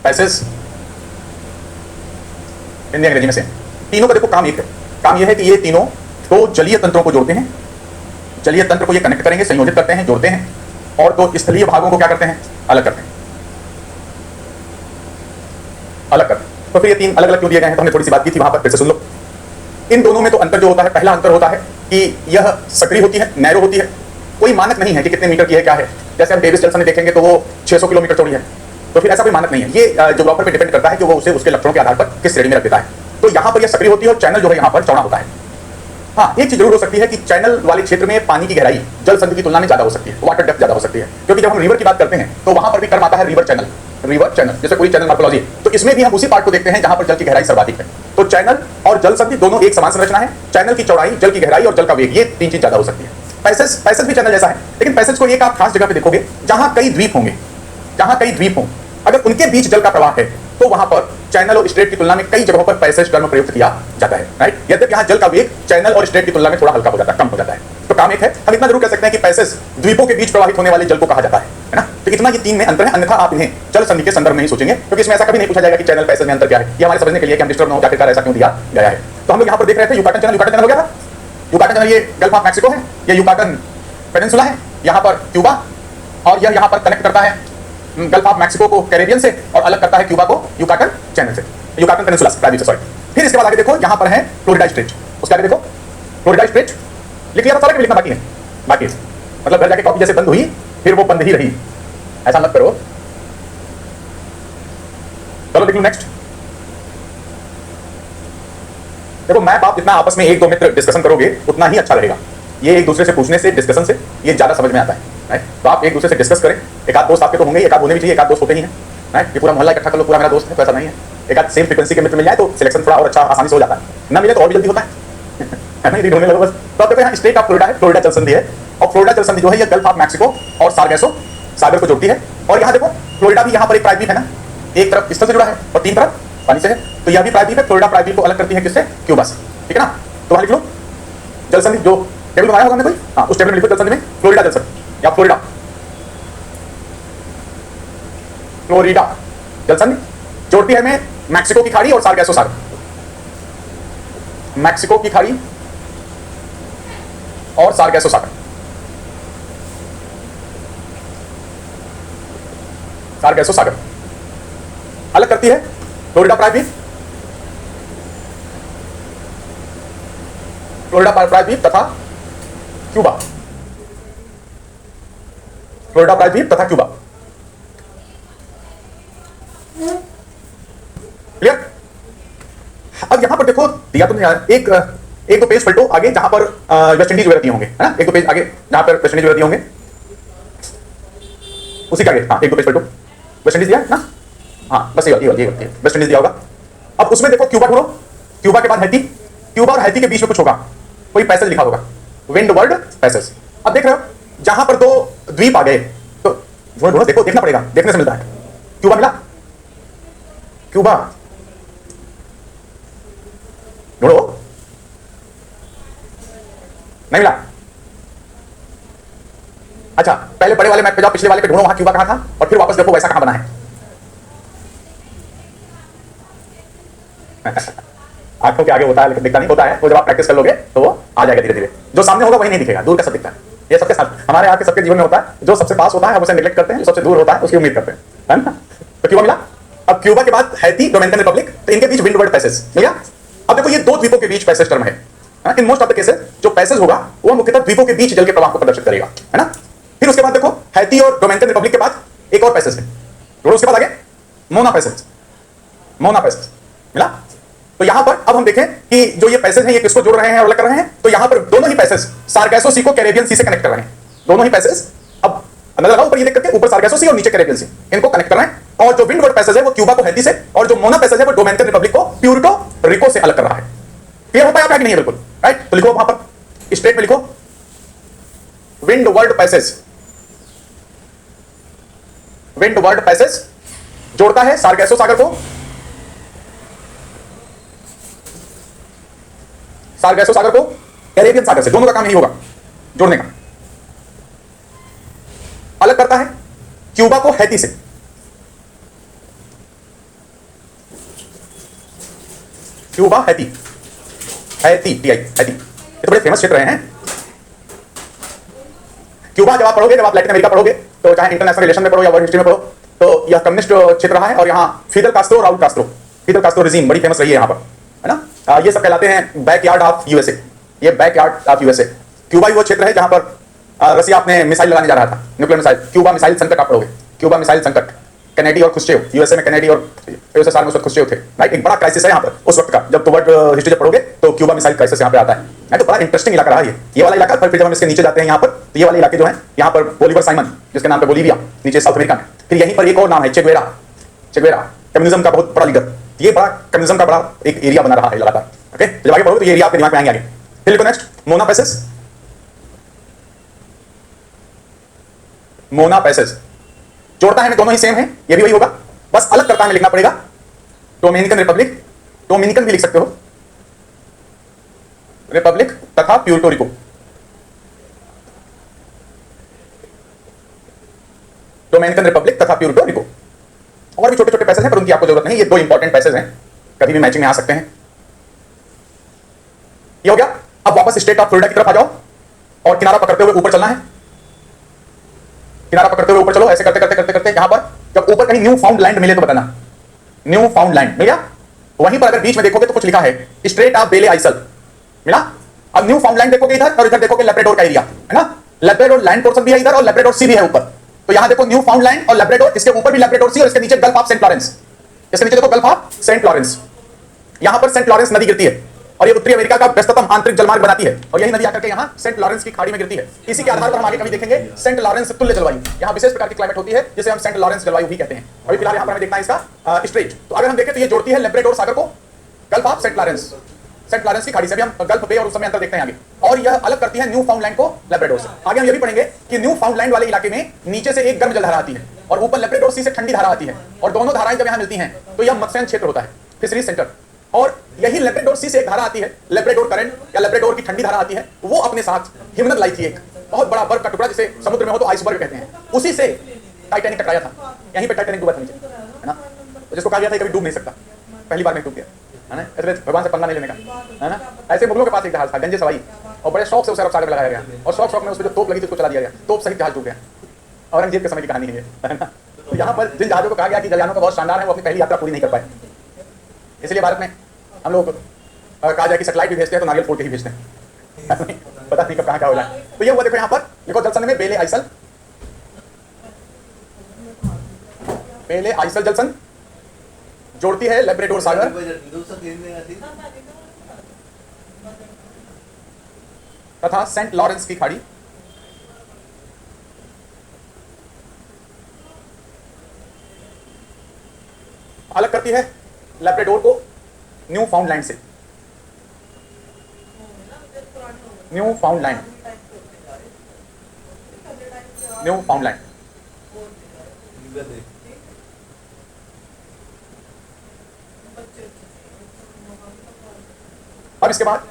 Passage Hindi अंग्रेजी में से तीनों का देखो काम एक है। काम यह है कि ये तीनों तो जलीय तंत्रों को जोड़ते हैं, जलीय तंत्र को ये कनेक्ट करेंगे, संयोजित करते हैं, जोड़ते हैं, और तो स्थलीय भागों को क्या करते हैं, अलग करते हैं, अलग करते हैं। तो फिर ये तीन अलग अलग क्यों दिए गए हैं, तो हमने थोड़ी सी बात की थी वहां पर, फिर से सुन लो। इन दोनों में तो अंतर जो होता है, पहला अंतर होता है कि यह सक्रिय होती है, नैरो होती है। कोई मानक नहीं है कि कितने मीटर की है, क्या है। जैसे हम डेविस जलसन में देखेंगे तो वो 600 किलोमीटर चौड़ी है, तो फिर ऐसा कोई मानक नहीं है। ये ज्योग्राफर पे डिपेंड करता है कि वो उसे उसके लक्षणों के आधार पर किस श्रेणी में रख देता है। तो यहाँ पर यह सक्रिय होती है और चैनल जो है यहाँ पर चौड़ा होता है। हाँ, एक चीज जरूर हो सकती है कि चैनल वाले क्षेत्र में पानी की गहराई जल संधि की तुलना में ज्यादा हो सकती है, वाटर डेप्थ ज्यादा हो सकती है, क्योंकि जब हम रिवर की बात करते हैं तो वहां पर भी टर्म आता है रिवर चैनल। रिवर चैनल जैसे पूरी चैनल मार्कोलॉजी, तो इसमें भी हम उसी पार्ट को देखते हैं जहां पर जल की गहराई सर्वाधिक है। तो चैनल और जल संधि दोनों एक समान संरचना है। चैनल की चौड़ाई, जल की गहराई और जल का वेग, ये तीन चीज ज्यादा हो सकती है। पैसेज भी चैनल जैसा है, लेकिन पैसेज को एक आप खास जगह पे देखोगे जहां कई द्वीप होंगे, जहां कई द्वीप हों, अगर उनके बीच जल का प्रवाह है तो वहां पर चैनल और स्ट्रेट की तुलना में कई जगहों पर पैसेज टर्म प्रयुक्त किया जाता है, राइट। यद्यपि यहां जल का वेग चैनल और स्ट्रेट की तुलना में थोड़ा हल्का हो जाता है, कम हो जाता है। तो काम एक है, हम इतना जरूर कह सकते हैं कि पैसेज द्वीपों के बीच प्रवाहित होने वाले जल को कहा जाता है ना। तो इतना ये तीन में अंतर है, अन्यथा आप इन्हें जल संधि के संदर्भ में ही सोचेंगे, क्योंकि इसमें ऐसा कभी नहीं पूछा जाएगा कि चैनल पैसेज में अंतर क्या है। ये हमारे समझने के लिए कि हम डिस्टर्ब न हो जाकर ऐसा क्यों दिया गया है। तो हम लोग यहाँ पर देख रहे थे युकाटन चैनल, युकाटन चैनल हो गया था। युकाटन चैनल ये गल्फ ऑफ मैक्सिको है, ये युकाटन पेनिनसुला है, यहाँ पर क्यूबा, और यह यहाँ पर कनेक्ट करता है गल्फ ऑफ मैक्सिको को कैरेबियन से और अलग करता है क्यूबा को युकाटन चैनल से, युकाटन पेनिनसुला प्रायद्वीप से, सॉरी। फिर इसके बाद आगे देखो यहाँ पर है फ्लोरिडा स्ट्रेट, उसके आगे देखो फ्लोरिडा स्ट्रेट लिख लिया था सारा, लिखना बाकी है, बाकी है। मतलब घर जाके कॉपी जैसे बंद हुई फिर वो बंद ही रही, ऐसा मत करो। चलो देख लो नेक्स्ट। देखो मैप आप जितना आपस में एक दो मित्र डिस्कशन करोगे उतना ही अच्छा रहेगा। ये एक दूसरे से पूछने से, डिस्कशन से ये ज्यादा समझ में आता है, राइट। तो आप एक दूसरे से डिस्कस करें। एक आध दोस्त आपके तो होंगे, एक आध होने भी चाहिए, एक आध दोस्त होते ही हैं, राइट। ये पूरा मोहल्ला इकट्ठा कर लो, पूरा मेरा दोस्त है, तो ऐसा नहीं है। एक आध सेम फ्रीक्वेंसी के मित्र मिल जाए तो सिलेक्शन थोड़ा और अच्छा आसानी से हो जाता है, ना मिले तो और भी जल्दी होता है ना, यदि ढूंढने लगो बस। तो अब देखो यहाँ स्टेट ऑफ फ्लोरिडा है, फ्लोरिडा जल संधि है, और फ्लोरिडा जल संधि जो है ये गल्फ ऑफ मैक्सिको और सार्गेसो सागर को जोड़ती है। और यहाँ देखो फ्लोरिडा भी यहाँ पर एक प्रायद्वीप है ना, एक तरफ स्थल से जुड़ा है और तीन तरफ पानी से है, तो यह भी प्रायद्वीप है। फ्लोरिडा प्रायद्वीप को अलग करती है किससे, क्यूबा से, ठीक है ना। तो वहाँ लिख लो जल संधि, जो टेबल बनाया होगा हमने कोई, हाँ उस टेबल में लिखो जल संधि में फ्लोरिडा जल संधि या फ्लोरिडा, फ्लोरिडा जल संधि जोड़ती है हमें मैक्सिको की खाड़ी और सार्गेसो सागर, मैक्सिको की खाड़ी और सार्गेसो सागर, सार्गेसो सागर अलग करती है फ्लोरिडा प्रायद्वीप, फ्लोरिडा प्रायद्वीप तथा क्यूबा, फ्लोरिडा प्रायद्वीप तथा क्यूबा, क्लियर। अब यहां पर देखो दिया तुमने एक दो पेज पलटो आगे, जहां पर वेस्ट इंडीज वगैरह दिए होंगे, है ना। एक दो पेज आगे जहां पर वेस्ट इंडीज वगैरह दिए होंगे, उसी के आगे, हाँ एक दो पेज पलटो, वेस्ट इंडीज दिया ना, हाँ बस ये वेस्ट इंडीज दिया होगा। अब उसमें देखो क्यूबा ढूंढो, क्यूबा के बाद हैती, क्यूबा और हैती के बीच में कुछ होगा, कोई पैसेज लिखा होगा, विंडवर्ड पैसेज। अब देख रहे हो जहां पर दो द्वीप आ गए, तो ढूंढो, देखो देखना पड़ेगा, देखने से मिलता है। क्यूबा मिला, क्यूबा ढूंढो, नहीं मिला। अच्छा पहले बड़े वाले मैप पे जाओ, पिछले वाले पे ढूंढो वहां क्यूबा कहां था, और फिर वापस देखो वैसा कहां बना है। आंखों के आगे होता है लेकिन दिखता नहीं, होता है वो जब आप प्रैक्टिस कर लोगे तो वो आ जाएगा धीरे धीरे। जो सामने होगा वही नहीं दिखेगा, दूर का सब दिखता है। ये सबके साथ हमारे यहाँ के सबके जीवन में होता है, जो सबसे पास होता है हम उसे नेग्लेक्ट करते हैं, जो सबसे दूर होता है उसकी उम्मीद करते हैं, है ना। तो क्यूबा मिला। अब क्यूबा के बाद हैती, डोमिनिकन रिपब्लिक, तो इनके बीच विंडवर्ड पैसेज मिल गया। अब देखो ये दो द्वीपों के बीच पैसेज टर्म है, in most of the cases जो पैसेज होगा वो मुख्यतः द्वीपों के बीच जल के प्रवाह को प्रदर्शित करेगा, है ना। फिर उसके बाद देखो हैती और डोमिनिकन रिपब्लिक के बाद एक और पैसेज है, जोड़ो उसके बाद आगे मोना पैसेज, मोना पैसेज मिला। तो यहां पर अब हम देखें कि जो ये पैसेज हैं ये किसको जोड़ रहे हैं और अलग कर रहे हैं, तो यहां पर दोनों ही पैसेज सार्गेसो सी को कैरेबियन सी से कनेक्ट कर रहे हैं, दोनों ही पैसेज। अब नजर लगाओ ऊपर ये देख करके, ऊपर सार्गेसो सी और नीचे कैरेबियन सी, इनको कनेक्ट कर रहे हैं। और जो विंडवर्ड पैसेज है वो क्यूबा को हैती से, और जो मोना पैसेज है वो डोमिनिकन रिपब्लिक को प्यूर्टो रिको से अलग कर रहा है। क्लियर हो पाया क्या कि नहीं है, बिल्कुल राइट। तो लिखो वहां पर स्ट्रेट में लिखो विंडवर्ड पैसेज, विंडवर्ड पैसेज जोड़ता है सार्गेसो सागर को, सार्गेसो सागर को कैरेबियन सागर से, दोनों का काम यही होगा जोड़ने का। अलग करता है क्यूबा को हैती से, Cuba, Haiti, Haiti, TI, Haiti, ये तो बड़े फेमस क्षेत्र रहे हैं। क्यूबा जब आप पढ़ोगे, जब आप लैटिन अमेरिका पढ़ोगे, तो चाहे इंटरनेशनल रिलेशन में पढ़ो या वर्ल्ड हिस्ट्री में पढ़ो, तो यह कम्युनिस्ट क्षेत्र रहा है और यहाँ फिदल कास्ट्रो, राउल कास्ट्रो, फिदल कास्ट्रो रिजीम बड़ी फेमस रही है यहाँ पर, है ना। ये सब कहलाते हैं बैकयार्ड ऑफ यूएसए, ये बैकयार्ड ऑफ यूएसए। क्यूबा ही वो क्षेत्र है जहां पर रसिया अपने मिसाइल लगाने जा रहा था, न्यूक्लियर मिसाइल। क्यूबा मिसाइल संकट आप पढ़ोगे, क्यूबा मिसाइल संकट, कैनेडी और खुश्चेव, यूएसए में कैनेडी और यूएसएसआर में उस वक्त खुश्चेव थे, राइट। एक बड़ा क्राइसिस है यहाँ पर उस वक्त का, जब तो वर्ल्ड हिस्ट्री जब पढ़ोगे तो क्यूबा मिसाइल क्राइसिस यहाँ पे आता है। तो बड़ा इंटरेस्टिंग इलाका रहा ये वाला इलाका। फिर जब हम इसके नीचे जाते हैं यहाँ पर, तो ये वाले इलाके जो है यहाँ पर बोलीवर साइमन, जिसके नाम पे बोलीविया, नीचे साउथ अमेरिका में। फिर यहीं पर एक और नाम है चेगवेरा, चेगवेरा कम्युनिज्म का बहुत बड़ा लीडर। ये बड़ा कम्युनिज्म का बड़ा एक एरिया बना रहा है लगातार। ओके, जब आगे पढ़ोगे तो ये एरिया आपके दिमाग में आएंगे आगे। फिर लिखो next, Mona passage, Mona passage जोड़ता है, दोनों ही सेम है, ये भी वही होगा, बस अलग करता है लिखना पड़ेगा। डोमिनिकन रिपब्लिक, डोमिनिकन भी लिख सकते हो, रिपब्लिक तथा प्यूर्टो रिको, डोमिनिकन रिपब्लिक तथा प्यूर्टो रिको। और भी छोटे छोटे पैसेज हैं पर उनकी आपको जरूरत नहीं, ये दो इंपॉर्टेंट पैसेज हैं, कभी भी मैचिंग में आ सकते हैं। ये हो गया। अब वापस स्टेट ऑफ फ्लोरिडा की तरफ आ जाओ और किनारा पकड़ते हुए ऊपर चलना है, किनारा पकड़ते हुए ऊपर चलो, ऐसे करते करते करते करते यहां पर जब ऊपर कहीं न्यू फाउंड लैंड मिले तो बताना, न्यू फाउंड लैंड मिल गया। वहीं पर अगर बीच में देखोगे तो कुछ लिखा है स्ट्रेट ऑफ बेले आइसल, मिला। अब न्यू फाउंड लैंड देखोगे इधर और इधर देखोगे लैब्राडोर का एरिया, है ना। लैब्राडोर लैंड पोर्शन भी है इधर और लैब्राडोर सी भी है ऊपर। तो यहां देखो न्यू फाउंड लैंड और लैब्राडोर, इसके ऊपर भी लैब्राडोर सी और इसके नीचे गल्फ ऑफ सेंट लॉरेंस, इसके नीचे देखो गल्फ ऑफ सेंट लॉरेंस। यहां पर सेंट लॉरेंस नदी गिरती है और ये उत्तरी अमेरिका का व्यस्ततम आंतरिक जलमार्ग बनाती है और यही नदी आकर के यहाँ सेंट लॉरेंस की खाड़ी में गिरती है। इसी के आधार पर हम आगे कभी देखेंगे सेंट लॉरेंस तुल्य जलवायु, यहाँ विशेष प्रकार की क्लाइमेट होती है जिसे हम सेंट लॉरेंस जलवायु भी कहते हैं। अभी फिलहाल यहाँ पर हमें देखना है इसका स्ट्रेट। तो अगर हम देखें तो ये जोड़ती है लैब्राडोर सागर को Gulf of Saint Lawrence, Saint Lawrence की खाड़ी से भी हम गल्फ बे और उस समय अंतर देखते हैं आगे। और यह अलग करती है न्यू फाउंडलैंड को लैब्राडोर से। आगे हम ये भी पढ़ेंगे कि न्यू फाउंडलैंड वाले इलाके में नीचे से एक गर्म जलधारा आती है और ऊपर लैब्राडोर सी से ठंडी धारा आती है और दोनों धाराएं जब यहाँ मिलती हैं तो यह मत्स्य क्षेत्र होता है, फिशरीज सेंटर। और यही लैब्राडोर सी से एक धारा आती है, लैब्राडोर करंट या लैब्राडोर की ठंडी धारा आती है, वो अपने साथ हिमनद लाई थी, एक बहुत बड़ा बर्फ का टुकड़ा जिसे समुद्र में हो तो आइसबर्ग कहते हैं, उसी से टाइटैनिक टकराया था। यहीं पे टाइटैनिक डूबा था नीचे, है ना। जिसको कहा गया था कभी डूब नहीं सकता, पहली बार में डूब गया, है ना। इसलिए भगवान से पंगा नहीं लेने का, है ना। ऐसे मुगलों के पास एक जहाज था गंजे सवाई और बड़े शौक से उसे अरब सागर में लगाया गया और शौक शौक में उस पर जो तोप लगी थी उसको चला दिया गया, तोप सहित जहाज डूब गया। औरंगजेब के समय की कहानी है, है ना। तो यहाँ पर जिन जहाजों को कहा गया कि जलयानों का बहुत शानदार है, वो अपनी पहली यात्रा पूरी नहीं कर पाए, इसलिए भारत में हम लोग कहा जाए कि सैटेलाइट भी भेजते हैं तो नारियल फोड़ के ही भेजते हैं पता नहीं कब कहाँ क्या हो जाए। तो ये हुआ, देखो यहाँ पर देखो जलसन में बेले आइसल, बेले आइसल जलसन जोड़ती है लैब्राडोर सागर तथा सेंट लॉरेंस की खाड़ी। अलग करती है लैब्राडोर को न्यू फाउंडलैंड से, न्यू फाउंडलैंड, न्यू फाउंडलैंड। अब इसके बाद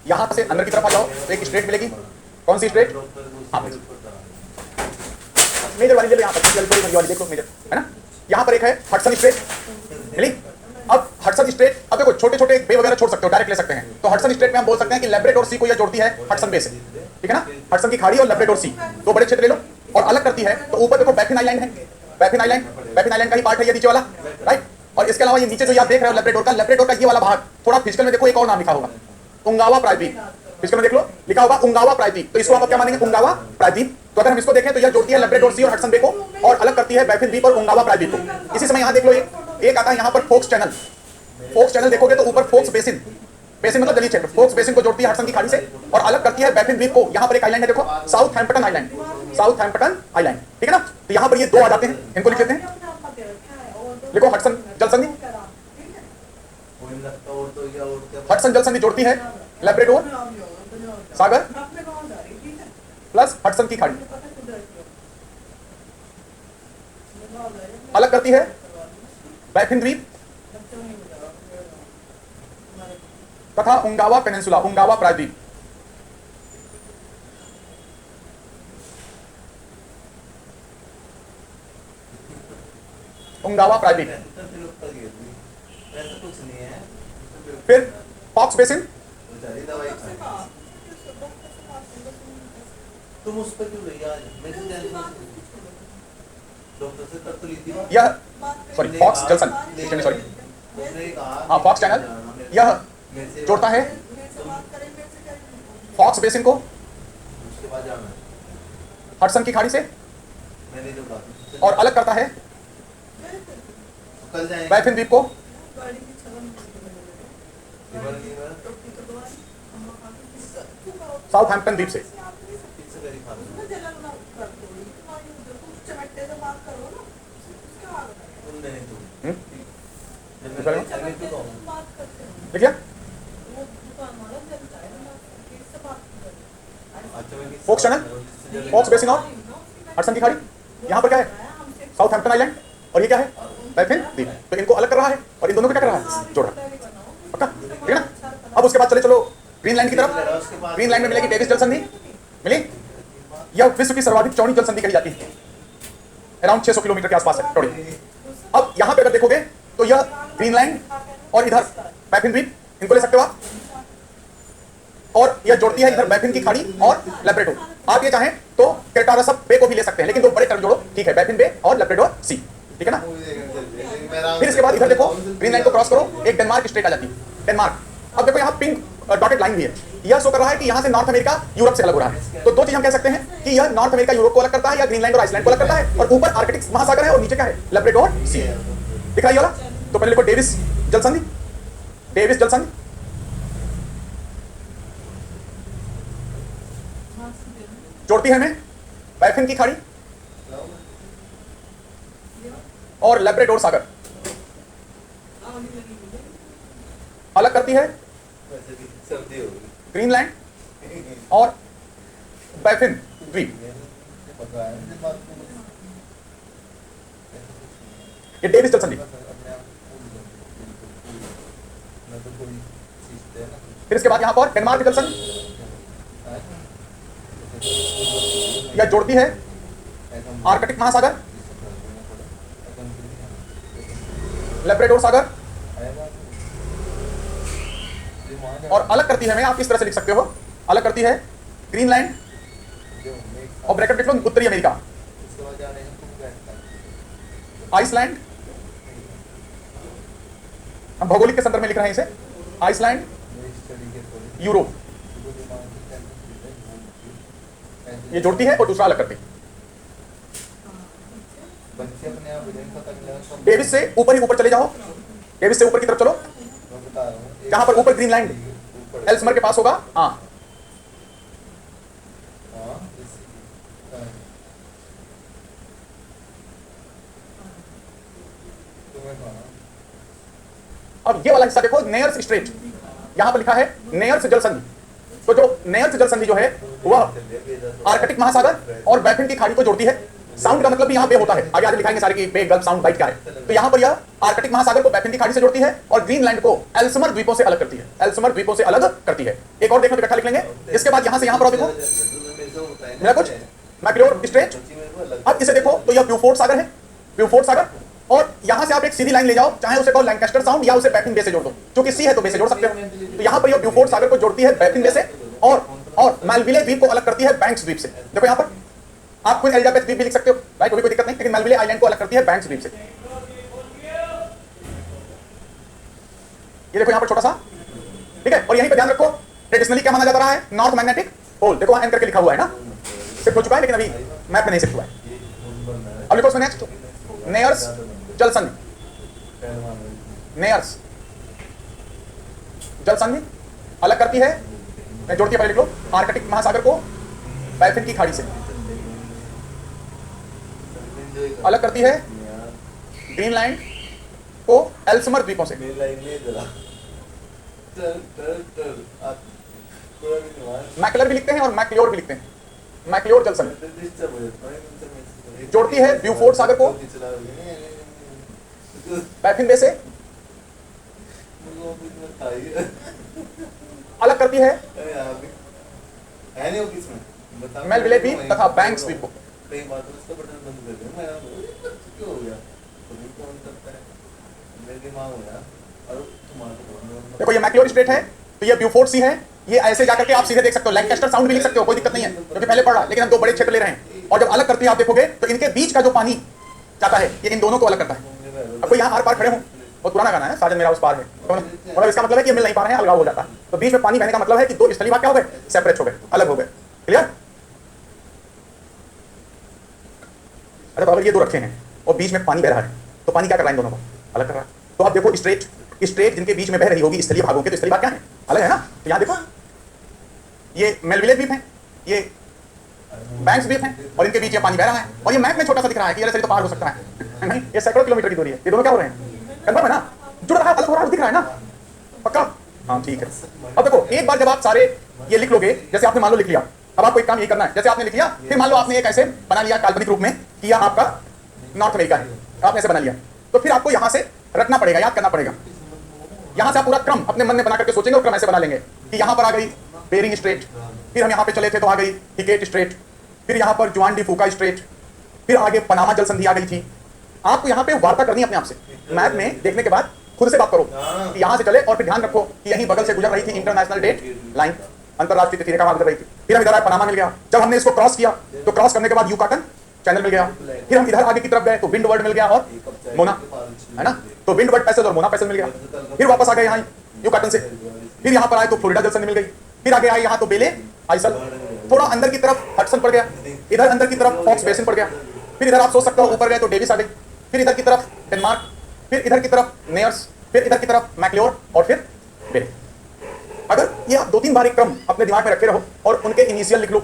यहां से अंदर की तरफ आ जाओ तो एक स्ट्रेट मिलेगी। कौन सी स्ट्रेट? मेजर वाली ले लो, यहाँ पर देखो मेजर, है ना। यहाँ पर एक है हडसन स्ट्रेट, मिली। अब हडसन स्ट्रेट, अब देखो छोटे छोटे बे वगैरह छोड़ सकते हो, डायरेक्ट ले सकते हैं। तो हडसन स्ट्रेट में हम बोल सकते हैं कि लैब्राडोर सी को यह जोड़ती है हडसन बे से, ठीक है ना। हडसन की खाड़ी और लैब्राडोर सी दो बड़े क्षेत्र ले लो और अलग करती है। तो ऊपर देखो बैफिन आइलैंड है, बैफिन आइलैंड, बैफिन आइलैंड का ही पार्ट है ये नीचे वाला, राइट। और इसके अलावा ये नीचे जो आप देख रहे हो लैब्राडोर का, लैब्राडोर का ये वाला भाग थोड़ा फिजिकल में देखो एक और नाम लिखा होगा, उंगावा प्रायद्वीप। फिजिकल में देख लो लिखा होगा उंगावा प्रायद्वीप, तो इसको आप क्या मानेंगे? उंगावा प्रायद्वीप। तो अगर हम इसको देखें तो यह जोड़ती है लैब्राडोर सी और हडसन बे को और अलग करती है बैफिन द्वीप और उंगावा प्रायद्वीप को। इसी समय यहाँ देख लो एक आता है यहाँ पर फोक्स चैनल, फोक्स चैनल देखोगे तो ऊपर फोक्स बेसिन, बेसिन मतलब जलीय क्षेत्र, फोक्स बेसिन को जोड़ती है हडसन की खाड़ी से और अलग करती है बैफिन द्वीप को। यहाँ पर एक आइलैंड है देखो, south Hampton island, south Hampton island, ठीक है ना। तो यहाँ पर ये दो आ जाते हैं, इनको लिख लेते हैं, लिखो हडसन जल संधि। हडसन जल संधि जोड़ती है लैब्राडोर सागर प्लस हडसन की खाड़ी, अलग करती है बैफिन द्वीप तथा उंगावा पेनिनसुला, उंगावा प्रायद्वीप। उंगावा प्रायद्वीप, तो फिर ऊपर गिर गई, वैसा कुछ नहीं है। फिर फॉक्स बेसिन, बेचारी दवाई खाई। तुम उस पर क्यों गई आज? मेरे से टेंशन डॉक्टर से कर तो ली थी बात। यह सॉरी फॉक्स जल संधि, सॉरी उसने कहा हाँ फॉक्स चैनल, यह मेरे से जोड़ता है फॉक्स बेसिन को उसके बाद जाना है। हडसन की खाड़ी से मैंने जो बात और अलग करता है कल जाएंगे। बैफिन द्वीप को साउथहैम्पटन द्वीप से। पिज्जा करी खा लो। तुमने नहीं तो। हम्म? जब मैं चलने तो कहूँ। देखिए अच्छा मैं किस- फोक्स चैनल, फॉक्स बेसिन और हडसन की खाड़ी, यहाँ पर क्या है साउथहैम्पटन आइलैंड, और ये क्या है बैफिन द्वीप। तो इनको अलग कर रहा है और इन दोनों को क्या कर रहा है जोड़ रहा है, पक्का ठीक है ना। अब उसके बाद चले चलो ग्रीनलैंड की तरफ। ग्रीनलैंड में मिलेगी डेविस जल संधि, मिली। यह विश्व की सर्वाधिक चौड़ी जल संधि कही जाती है, अराउंड 600 किलोमीटर के आसपास है चौड़ी। अब यहाँ पे अगर देखोगे तो यह ग्रीनलैंड और इधर बैफिन द्वीप, इनको ले सकते हो आप, और यह जोड़ती है इधर बैफिन की खाड़ी और लैब्राडोर। आप ये चाहें तो केटारस बे को भी ले सकते हैं, लेकिन दो बड़े टर्म जोड़ो, ठीक है, बैफिन बे और लैब्राडोर सी, ठीक है ना। फिर इसके बाद इधर देखो ग्रीनलैंड को क्रॉस करो, एक डेनमार्क स्टेट आ जाती है, डेनमार्क। अब देखो यहाँ पिंक डॉटेड लाइन भी है, यह शो कर रहा है कि यहाँ से नॉर्थ अमेरिका यूरोप से अलग हो रहा है। तो दो चीज हम कह सकते हैं कि यह नॉर्थ अमेरिका यूरोप को अलग करता है, या ग्रीनलैंड और आइसलैंड को अलग करता है, और ऊपर आर्कटिक महासागर है और नीचे क्या है लैब्राडोर सी। दिख रहा है ये वाला? तो पहले लिखो डेविस जल संधि, डेविस जल संधि, जोड़ती है हमें बैफिन की खाड़ी और लैब्राडोर सागर, अलग करती है सर्दी हो गई। ग्रीनलैंड और बैफिन द्वीप। ये डेविस जल संधि। फिर इसके बाद यहां पर डेनमार्क जल संधि, यह जोड़ती है आर्कटिक महासागर, लैब्राडोर सागर, और अलग करती है, मैं आप किस तरह से लिख सकते हो, अलग करती है ग्रीनलैंड और ब्रैकेट लिख लो उत्तरी अमेरिका, आइसलैंड, हम भौगोलिक के संदर्भ में लिख रहे हैं इसे, आइसलैंड, यूरोप, ये जोड़ती है और दूसरा अलग करती है। डेविस से ऊपर ही ऊपर चले जाओ, डेविस से ऊपर की तरफ चलो, जहां पर ऊपर ग्रीनलैंड एल्समर के पास होगा। हाँ अब ये वाला हिस्सा देखो, नेयर्स स्ट्रेट, यहां पर लिखा है नेयर्स जल संधि। तो जो नेयर्स जल संधि जो है वह आर्कटिक महासागर और बैफिन की खाड़ी को जोड़ती है। साउंड का मतलब भी यहाँ बे होता है, आगे आगे दिखाएंगे सारे की बे गल्फ साउंड बाइट क्या है। तो यहाँ पर यह आर्कटिक महासागर को बैफिन की खाड़ी से जोड़ती है और ग्रीनलैंड को एल्समर द्वीपों से अलग करती है, एल्समर द्वीपों से अलग करती है। एक और देखो तो इकट्ठा लिख लेंगे। इसके बाद यहाँ से यहाँ पर देखो मेरा कुछ मैक्लोर स्ट्रेट। अब इसे देखो तो यह ब्यूफोर्ट सागर है, ब्यूफोर्ट सागर, और यहाँ से आप एक सीधी लाइन ले जाओ, चाहे उसे कहो लैंकास्टर साउंड या उसे बैफिन बे से जोड़ दो, क्योंकि सी है तो बे से जोड़ सकते हो। तो यहाँ पर यह ब्यूफोर्ट सागर को जोड़ती है बैफिन बे से, और मेलविले द्वीप को अलग करती है बैंक्स द्वीप से। देखो यहाँ पर आप क्वीन एलिजाबेथ द्वीप भी लिख सकते हो भाई, कोई दिक्कत नहीं, लेकिन मेलविले आइलैंड को अलग करती है बैंक्स द्वीप से। ये देखो यहाँ पर छोटा सा, ठीक है। और यहीं पे ध्यान रखो ट्रेडिशनली क्या माना जाता रहा है, नॉर्थ मैग्नेटिक पोल। देखो वहां एन करके लिखा हुआ है ना, शिफ्ट हो चुका है लेकिन अभी मैप में नहीं शिफ्ट हुआ है। अब लिखो उसमें नेक्स्ट नेयर्स जल संधि, नेयर्स जल संधि अलग करती है, जोड़ती है, पहले लिख लो आर्कटिक महासागर को बैफिन की खाड़ी से, अलग करती है ग्रीनलैंड को एल्समर द्वीपों से। मैकलर भी लिखते हैं और मैक्लियोर भी लिखते हैं, मैक्लियोर जल संधि जोड़ती है ब्यूफोर्ट सागर को बैफिन बे से, अलग करती है मेलविले द्वीप तथा बैंक्स द्वीप को। दिमाग में यार और तुम्हारे को बोलना देखो ये मैक्लोर स्ट्रेट है, तो ये ब्यूफोर्ड सी है, ये ऐसे जाकर के आप सीधे देख सकते हो, लैंकास्टर साउंड भी लिख सकते हो, कोई दिक्कत नहीं है क्योंकि पहले पढ़ा, लेकिन हम दो बड़े क्षेत्र ले रहे हैं और जब अलग करते हैं आप देखोगे तो इनके बीच का जो पानी जाता है ये इन दोनों को अलग करता है। अब कोई यहाँ आर पार खड़े हो, बहुत पुराना गाना है, साजन मेरा उस पार है, तो मतलब इसका मतलब है कि ये मिल नहीं पा रहे हैं, अलगाव हो जाता है, तो बीच में पानी बहने का मतलब है कि दो स्थलीय भाग क्या हो गए, सेपरेट हो गए, अलग हो गए। क्लियर? अच्छा, तो अगर ये दो रखे हैं और बीच में पानी बह रहा है तो पानी क्या कर रहा है, इन दोनों को अलग कर रहा है। तो आप देखो स्ट्रेट जिनके बीच में बह रही होगी स्थलीय भागों के, तो स्थलीय भाग क्या है, अलग है ना। तो यहाँ देखो ये मेलविले द्वीप है, ये बैंक्स द्वीप है और इनके बीच ये पानी बह रहा है और ये मैप में छोटा सा दिख रहा है कि ये तो पार हो सकता है नहीं, ये सैकड़ों किलोमीटर की दूरी है, ये दोनों क्या हो रहे हैं, कंफर्म है ना, जुड़ रहा है, अलग हो रहा है, दिख रहा है ना, पक्का। हाँ ठीक है। अब देखो एक बार जब आप सारे ये लिख लोगे, जैसे आपने मान लो लिख लिया, अब आपको एक काम ये करना है, जैसे आपने लिख लिया, फिर मान लो आपने एक ऐसे बना लिया काल्पनिक रूप में कि यह आपका नॉर्थ अमेरिका है, आपने ऐसे बना लिया, तो फिर आपको यहाँ से रखना पड़ेगा, याद करना पड़ेगा, यहाँ से आप पूरा क्रम अपने मन में बना करके सोचेंगे और क्रम ऐसे बना लेंगे कि यहाँ पर आ गई बेरिंग स्ट्रेट, फिर हम यहाँ पे चले थे तो आ गई हिकेट स्ट्रेट, फिर यहाँ पर जुआन डी फूका स्ट्रेट, फिर आगे पनामा जल संधि आ गई थी। आपको यहाँ पे वार्ता करनी है अपने आप से, मैप में देखने के बाद खुद से बात करो कि यहाँ से चले और फिर ध्यान रखो कि यहीं बगल से गुजर रही थी इंटरनेशनल डेट लाइन, अंतरराष्ट्रीय तिथि रेखा गुजर रही थी, फिर हम इधर आए पनामा मिल गया, जब हमने इसको क्रॉस किया तो क्रॉस करने के बाद यूकाटन चैनल मिल गया, फिर हम इधर आगे की तरफ गए तो विंड वर्ड मिल गया और मोना, है ना, तो विंड वर्ड पैसेज और मोना पैसेज मिल गया, फिर वापस आ गए यहाँ यूकाटन से, फिर यहाँ पर आए तो फ्लोरिडा जल संधि मिल गई, फिर आगे आए यहाँ तो बेले आइसल, थोड़ा अंदर की तरफ हडसन पड़ गया, इधर अंदर की तरफ फॉक्स बेसिन पड़ गया, फिर इधर आप सोच सकते हो ऊपर गए तो डेविस आ गई, फिर इधर की तरफ डेनमार्क, फिर इधर की तरफ नेयर्स, फिर इधर की तरफ मैक्लोर और फिर बेले। अगर ये आप 2-3 बार एक क्रम अपने दिमाग में रखे रहो और उनके इनिशियल लिख लो,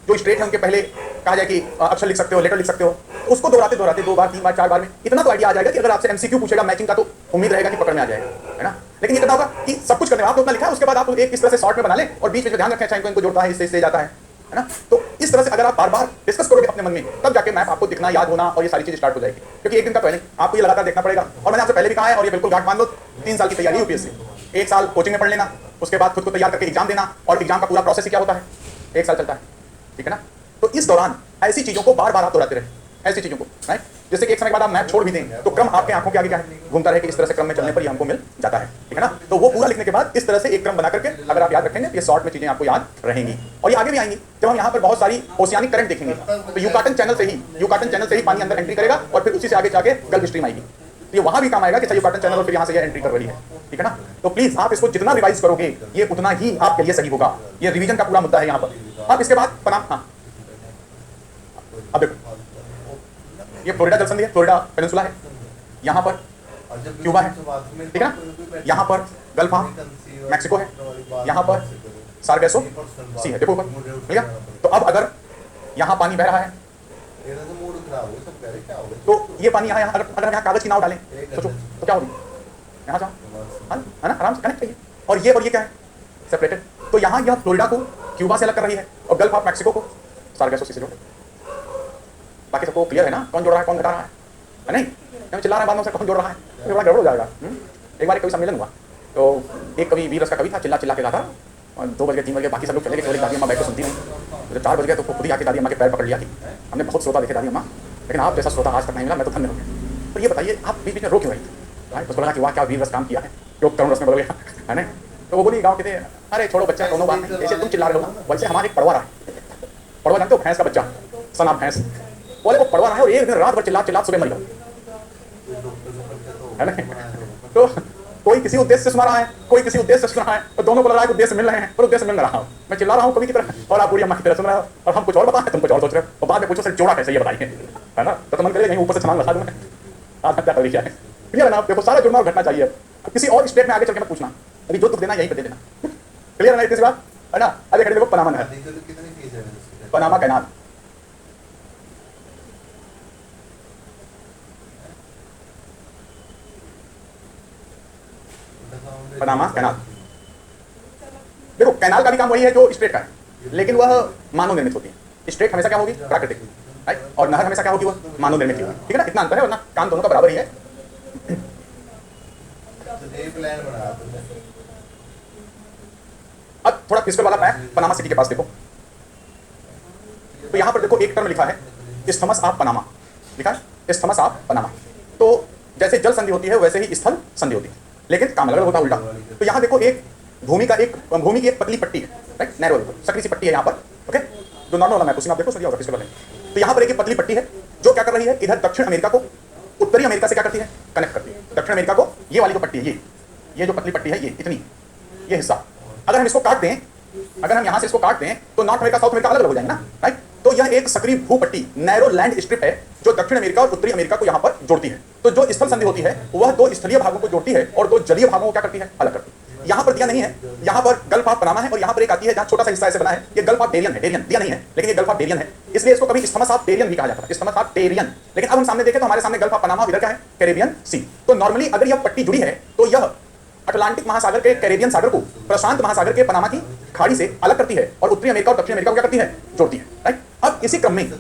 जो स्ट्रेट है उनके पहले कहा जाए कि अक्षर लिख सकते हो, लेटर लिख सकते हो, तो उसको दोहराते दोहराते 2 बार 3 बार 4 बार में इतना तो आइडिया आ जाएगा कि अगर आपसे एमसीक्यू पूछेगा मैचिंग का तो उम्मीद रहेगा कि पकड़ में आ जाएगा, है ना। लेकिन ये करना होगा कि सब कुछ करने में आपने उतना लिखा है, उसके बाद आप एक इस तरह से शॉर्ट में बना लें और बीच में ध्यान रखें, इनको जोड़ता है, इससे जाता है ना। तो इस तरह से अगर आप बार बार डिस्कस करोगे अपने मन में, तब जाके मैप आपको दिखना, याद होना और ये सारी चीज स्टार्ट हो जाएगी, क्योंकि एक दिन का पहले आपको ये लगातार देखना पड़ेगा। और मैंने आपसे पहले भी कहा है और ये बिल्कुल गांठ मान लो, 3 साल की तैयारी यूपीएससी, 1 साल कोचिंग में पढ़ लेना, उसके बाद खुद को तैयार करके एग्जाम देना, और एग्जाम का पूरा प्रोसेस क्या होता है, 1 साल चलता है, ठीक है ना। तो इस दौरान ऐसी चीजों को बार बार आप दोहराते रहे, ऐसी चीजों को, राइट। जैसे कि एक समय के बाद आप मैप छोड़ भी दें तो क्रम आपके आंखों के आगे क्या है, घूमता रहे कि इस तरह से क्रम में चलने पर ये हमको मिल जाता है, ठीक है ना। तो वो पूरा लिखने के बाद इस तरह से एक क्रम बना करके अगर आप याद रखेंगे, ये शॉर्ट में चीजें आपको याद रहेंगी और ये आगे भी आएंगी। जब हम यहाँ पर बहुत सारी ओशियानिक करंट देखेंगे तो यूकाटन चैनल से ही पानी अंदर एंट्री करेगा और फिर उसी से आगे जाके गल्फ स्ट्रीम आएगी, तो ये वहां भी काम आएगा कि यूकाटन चैनल और फिर यहाँ से ये एंट्री कर रही है, ठीक है ना। तो प्लीज आप इसको जितना रिवाइज करोगे ये उतना ही आपके लिए सही होगा, ये रिवीजन का पूरा मुद्दा है यहाँ पर। अब इसके बाद पनामा, अब देखो ये फ्लोरिडा जल संधि है, फ्लोरिडा पेनिनसुला है, यहाँ पर क्यूबा है, ठीक है ना, यहाँ पर गल्फ ऑफ मैक्सिको है, यहाँ पर सार्गेसो सी है, देखो ऊपर मिल गया। तो अब अगर यहाँ पानी बह रहा है तो ये पानी यहाँ अगर यहाँ कागज की नाव डालें सोचो तो क्या होगी, यहाँ जाओ, है ना, आराम से कनेक्ट चाहिए, और ये क्या है, सेपरेटेड। तो यहाँ यह फ्लोरिडा को क्यूबा से अलग कर रही है और गल्फ ऑफ मैक्सिको को सार्गेसो सी से जोड़। बाकी सबको क्लियर है ना, कौन जोड़ रहा है कौन घटा रहा है नहीं, मैं चिल्ला रहा है बाद में कौन जोड़ रहा है, तो बड़ा गड़बड़ हो जाएगा। एक बार एक कवि सम्मेलन हुआ तो एक कवि वीर रस का कवि था, चिल्ला चिल्ला के गाता और 2 बज गए 3 बज गए, बाकी सब लोग चले गए, केवल दादी अम्मा बैठ के सुनती हूँ। तो 4 बज गए तो खुद ही आके दादी अम्मा के पैर पकड़ लिया कि हमने बहुत श्रोता देखे दादी अम्मा, लेकिन आप जैसा श्रोता आज तक नहीं मिला, मैं तो धन्य हो गया। तो ये बताइए आप बीच बीच में रो क्यों रही, उसको लगा कि वाह क्या वीर रस काम किया है, लोग करुण रस में बदल गया, है ना। तो वो बोली गाँव के थे, अरे छोड़ो बच्चा दोनों बात है, जैसे तुम चिल्ला रहे हो ना वैसे हमारे एक पड़वा रहा है, पड़वा जानते हो, भैंस का बच्चा, सना भैंस, बोले वो पड़वा रहा है और एक दिन रात भर चिल्ला सुबह मर गया, है ना। तो कोई किसी उद्देश्य से सुना रहा है, कोई किसी उद्देश्य से सुना है, तो दोनों को लग रहा है उद्देश्य मिल रहे हैं, पर उद्देश्य मिल रहा हूँ, मैं चिल्ला रहा हूँ कवि की तरह और आप बूढ़ी अम्मा की तरह सुन रहे हो, और हम कुछ और बता रहे हैं, तुम कुछ और सोच रहे हो, और बाद में पूछो सर जोड़ा कैसे ये बताइए, है ना। तो मन करेगा कहीं ऊपर से सामान बता दूं मैं, आत्महत्या कर लिया है। क्लियर है ना, देखो सारा जुर्म घटना चाहिए, किसी और स्टेट में आगे चल के मत पूछना, अभी जो तुम देना यहीं पे दे देना, क्लियर है ना, इतनी बात है ना। अरे खड़े देखो पनामा है, पनामा कैनाल, पनामा कैनाल, देखो कैनाल का भी काम वही है जो स्ट्रेट का है, लेकिन वह मानव निर्मित होती है। स्ट्रेट हमेशा क्या होगी, प्राकृतिक, राइट, और नहर हमेशा क्या होगी, वह मानव निर्मित होगी, ठीक है ना, इतना अंतर है, वरना काम दोनों का बराबर ही है। अब थोड़ा फिजिकल वाला मैप पनामा सिटी के पास देखो, तो यहाँ पर देखो एक टर्म लिखा है इस्थमस ऑफ पनामा, लिखा है इस्थमस ऑफ पनामा। तो जैसे जल संधि होती है वैसे ही स्थल संधि होती है, लेकिन काम अलग होता है उल्टा। तो यहाँ देखो एक भूमि की एक पतली पट्टी है, राइट, नैरो सकरी सी पट्टी है यहाँ पर, ओके, जो नॉर्मल वाला मैप उसी में आप देखो सही होगा किसको नहीं। तो यहाँ पर एक पतली पट्टी है जो क्या कर रही है, इधर दक्षिण अमेरिका को उत्तरी अमेरिका से क्या करती है, कनेक्ट करती है। दक्षिण अमेरिका को ये वाली जो पट्टी है, ये जो पतली पट्टी है, ये इतनी, ये हिस्सा अगर हम इसको काट दें, अगर हम यहाँ से इसको काट दें तो नॉर्थ अमेरिका साउथ अमेरिका अलग अलग हो जाएंगे ना, राइट। तो यह एक सक्रिय भूपट्टी नैरो लैंड स्ट्रिप है जो दक्षिण अमेरिका और उत्तरी अमेरिका को यहाँ पर जोड़ती है। तो जो स्थल संधि होती है वह दो स्थलीय भागों को जोड़ती है और दो जलीय भागों को क्या करती है, अलग करती है। यहाँ पर दिया नहीं है, यहाँ पर गल्फ ऑफ पनामा है और यहाँ पर एक आती है जहाँ छोटा सा हिस्सा ऐसे बना है, ये गल्फ ऑफ डेरियन है, डेरियन दिया नहीं है लेकिन ये गल्फ ऑफ डेरियन है, इसलिए इसको कभी इस्थमस ऑफ डेरियन भी कहा जाता है, इस्थमस ऑफ डेरियन। लेकिन अब हम सामने देखें तो हमारे सामने गल्फ ऑफ पनामा, इधर क्या है, कैरेबियन सी। तो नॉर्मली अगर यह पट्टी जुड़ी है तो यह अटलांटिक महासागर के कैरेबियन सागर को प्रशांत महासागर के पनामा की खाड़ी से अलग करती है और उत्तरी अमेरिका और दक्षिण अमेरिका को क्या करती है, जोड़ती है, राइट। अब इसी क्रम में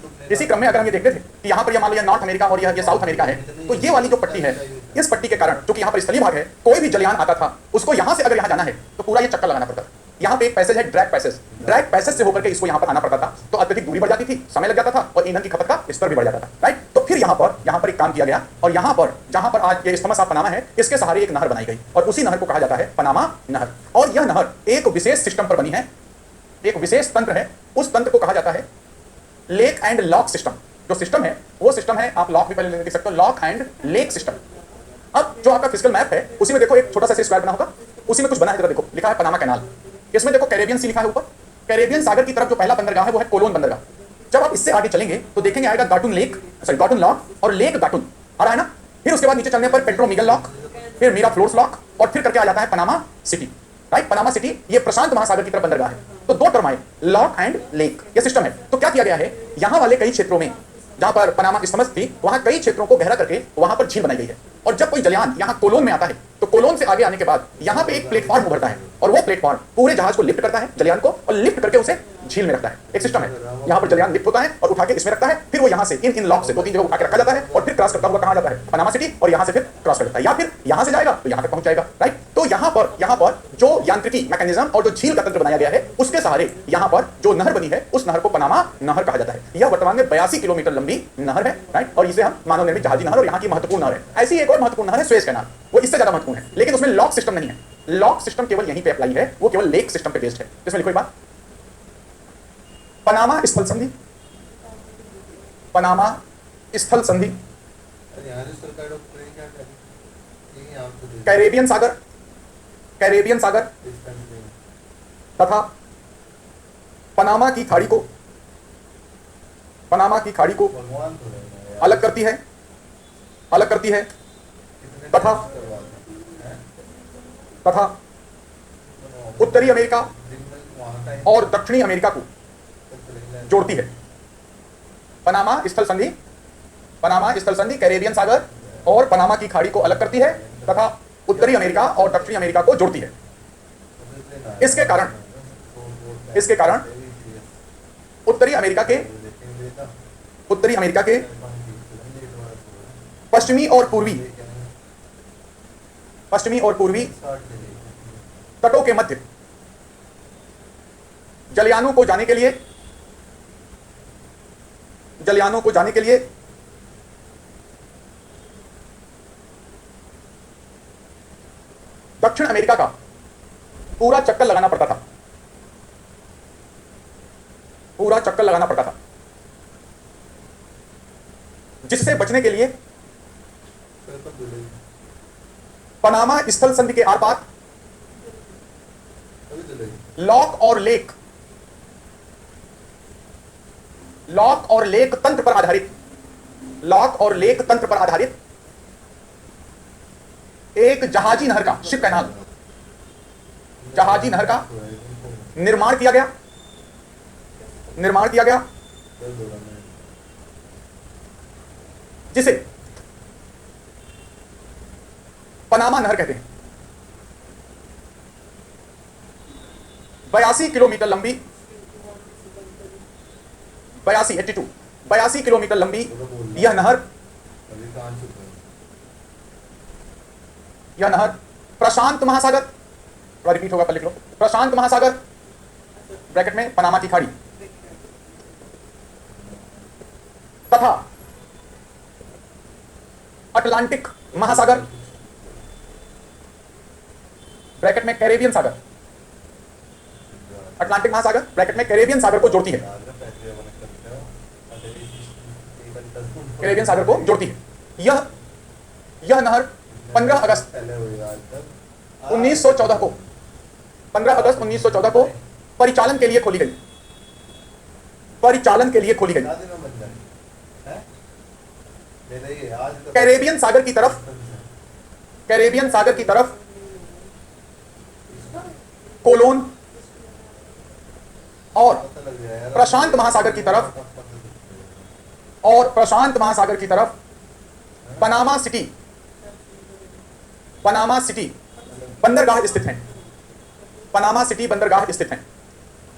अगर हम ये देखते थे कि यहाँ पर यह मान लो नॉर्थ अमेरिका और ये साउथ अमेरिका है, तो ये वाली जो पट्टी है, इस पट्टी के कारण क्योंकि यहाँ पर स्थलीय भाग है, कोई भी जलयान आता था उसको यहाँ से अगर यहाँ जाना है तो पूरा ये चक्कर लगाना पड़ता था। यहाँ पे एक पैसेज है ड्रैग पैसेज से होकर के इसको यहाँ पर आना पड़ता था, तो अत्यधिक दूरी बढ़ जाती थी, समय लग जाता था और ईंधन की खपत का स्तर भी बढ़ जाता था, राइट। तो फिर यहाँ पर एक काम किया गया और यहाँ पर जहाँ पर आज ये इस्थमस ऑफ पनामा है, इसके सहारे एक नहर बनाई गई और उसी नहर को कहा जाता है पनामा नहर। और यह नहर एक विशेष सिस्टम पर बनी है, एक विशेष तंत्र है, उस तंत्र को कहा जाता है लेक एंड लॉक सिस्टम। जो सिस्टम है वो सिस्टम है, आप लॉक भी पहले लिख सकते हो, लॉक एंड लेक सिस्टम। अब जो आपका फिजिकल मैप है उसी में देखो एक छोटा सा स्क्वायर बना होगा, उसी में कुछ बना है, जरा देखो लिखा है पनामा कैनाल। इसमें देखो कैरेबियन सी लिखा है ऊपर, कैरेबियन सागर की तरफ जो पहला बंदरगाह है वो है कोलोन बंदरगाह। जब आप इससे आगे चलेंगे तो देखेंगे आएगा गाटून लॉक और लेक गाटून आ रहा है ना। फिर उसके बाद नीचे चलने पर पेड्रो मिगल लॉक, फिर मीरा फ्लोर्स लॉक और फिर करके आ जाता है Panama city, right. Panama city ये प्रशांत महासागर की तरफ बंदरगाह है। तो दो टर्म आए, लॉक एंड लेक, ये सिस्टम है। तो क्या किया गया है, यहाँ वाले कई क्षेत्रों में जहां पर पनामा इस्थमस थी वहां कई क्षेत्रों को गहरा करके वहां पर झील बनाई गई है। और जब कोई जलयान यहाँ कोलोन में आता है तो कोलोन से आगे आने के बाद यहाँ पे एक प्लेटफॉर्म उभरता है और वो प्लेटफॉर्म पूरे जहाज को लिफ्ट करता है, जलयान को, और लिफ्ट करके उसे झील में रखता है। एक सिस्टम है, यहाँ पर जलयान लिफ्ट होता है और उठा के इसमें रखता है, फिर वो यहाँ से इन लॉक से दो तीन जगह उठा के रखा जाता है और फिर क्रॉस करता हुआ कहाँ जाता है, पनामा सिटी, और यहाँ से फिर क्रॉस कर जाता है या फिर यहाँ से जाएगा तो यहाँ तक पहुंच जाएगा, राइट। तो यहाँ पर जो यांत्रिकी मैकेनिज्म और जो झील का तंत्र बनाया गया है उसके सहारे यहाँ पर जो नहर बनी है उस नहर को पनामा नहर कहा जाता है। यह वर्तमान में 82 किलोमीटर लंबी नहर है, राइट, और इसे हम मानव निर्मित जहाजी नहर और यहाँ की महत्वपूर्ण नहर है। ऐसी एक और महत्वपूर्ण नहर है सुएज कैनाल, वो इससे ज्यादा महत्वपूर्ण है, लेकिन उसमें लॉक सिस्टम नहीं है। लॉक सिस्टम केवल यहीं पे अप्लाई है, वो केवल लेक सिस्टम पे बेस्ड है। इसमें लिखो एक बात, पनामा स्थल संधि, पनामा स्थल संधि, कैरेबियन सागर तथा पनामा की खाड़ी को अलग करती है तथा उत्तरी अमेरिका और दक्षिणी अमेरिका को जोड़ती है। पनामा स्थल संधि कैरेबियन सागर और पनामा की खाड़ी को अलग करती है तथा उत्तरी अमेरिका और दक्षिणी अमेरिका को जोड़ती है। इसके कारण उत्तरी अमेरिका के पश्चिमी और पूर्वी तटों के मध्य जलयानों को जाने के लिए दक्षिण अमेरिका का पूरा चक्कर लगाना पड़ता था, जिससे बचने के लिए पनामा स्थल संधि के आर पार लॉक और लेक तंत्र पर आधारित एक जहाजी नहर का, शिप कैनाल, जहाजी नहर का निर्माण किया गया जिसे पनामा नहर कहते हैं। 82 किलोमीटर लंबी 82 किलोमीटर लंबी यह नहर प्रशांत महासागर, थोड़ा रिपीट होगा पर लिख लो, प्रशांत महासागर ब्रैकेट में पनामा की खाड़ी तथा अटलांटिक महासागर, ब्रैकेट में कैरेबियन सागर, अटलांटिक महासागर ब्रैकेट में कैरेबियन सागर को जोड़ती है, कैरेबियन सागर को जोड़ती है। यह नहर 15 अगस्त 1914 को 15 अगस्त 1914 को परिचालन के लिए खोली गई, परिचालन के लिए खोली गई। कैरेबियन सागर की तरफ, कैरेबियन सागर की तरफ कोलोन और प्रशांत महासागर की तरफ, और प्रशांत महासागर की तरफ पनामा सिटी, पनामा सिटी बंदरगाह स्थित है, पनामा सिटी बंदरगाह स्थित है।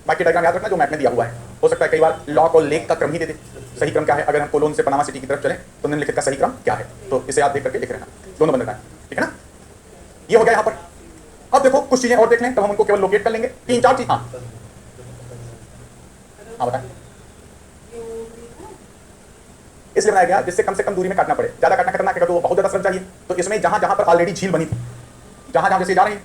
बाकी डायग्राम याद रखना जो मैप में दिया हुआ है। हो सकता है कई बार लॉक और लेक का क्रम ही दे दे, सही क्रम क्या है। अगर हम कोलोन से पनामा सिटी की तरफ चलें तो निम्नलिखित का सही क्रम क्या है, तो इसे आप देख करके लिख रहना, दोनों बंदरगाह, ठीक है ना। ये हो गया यहाँ पर। अब देखो कुछ चीजें और देख लें, तब हम उनको केवल लोकेट कर लेंगे। 3-4 चीज, हाँ बताएं। इसलिए बनाया गया जिससे कम से कम दूरी में काटना पड़े। ज्यादा काटना खतरनाक है तो बहुत ज्यादा सड़क चाहिए, तो इसमें जहां जहां पर ऑलरेडी झील बनी थी, जहां जहां जैसे जा रही है,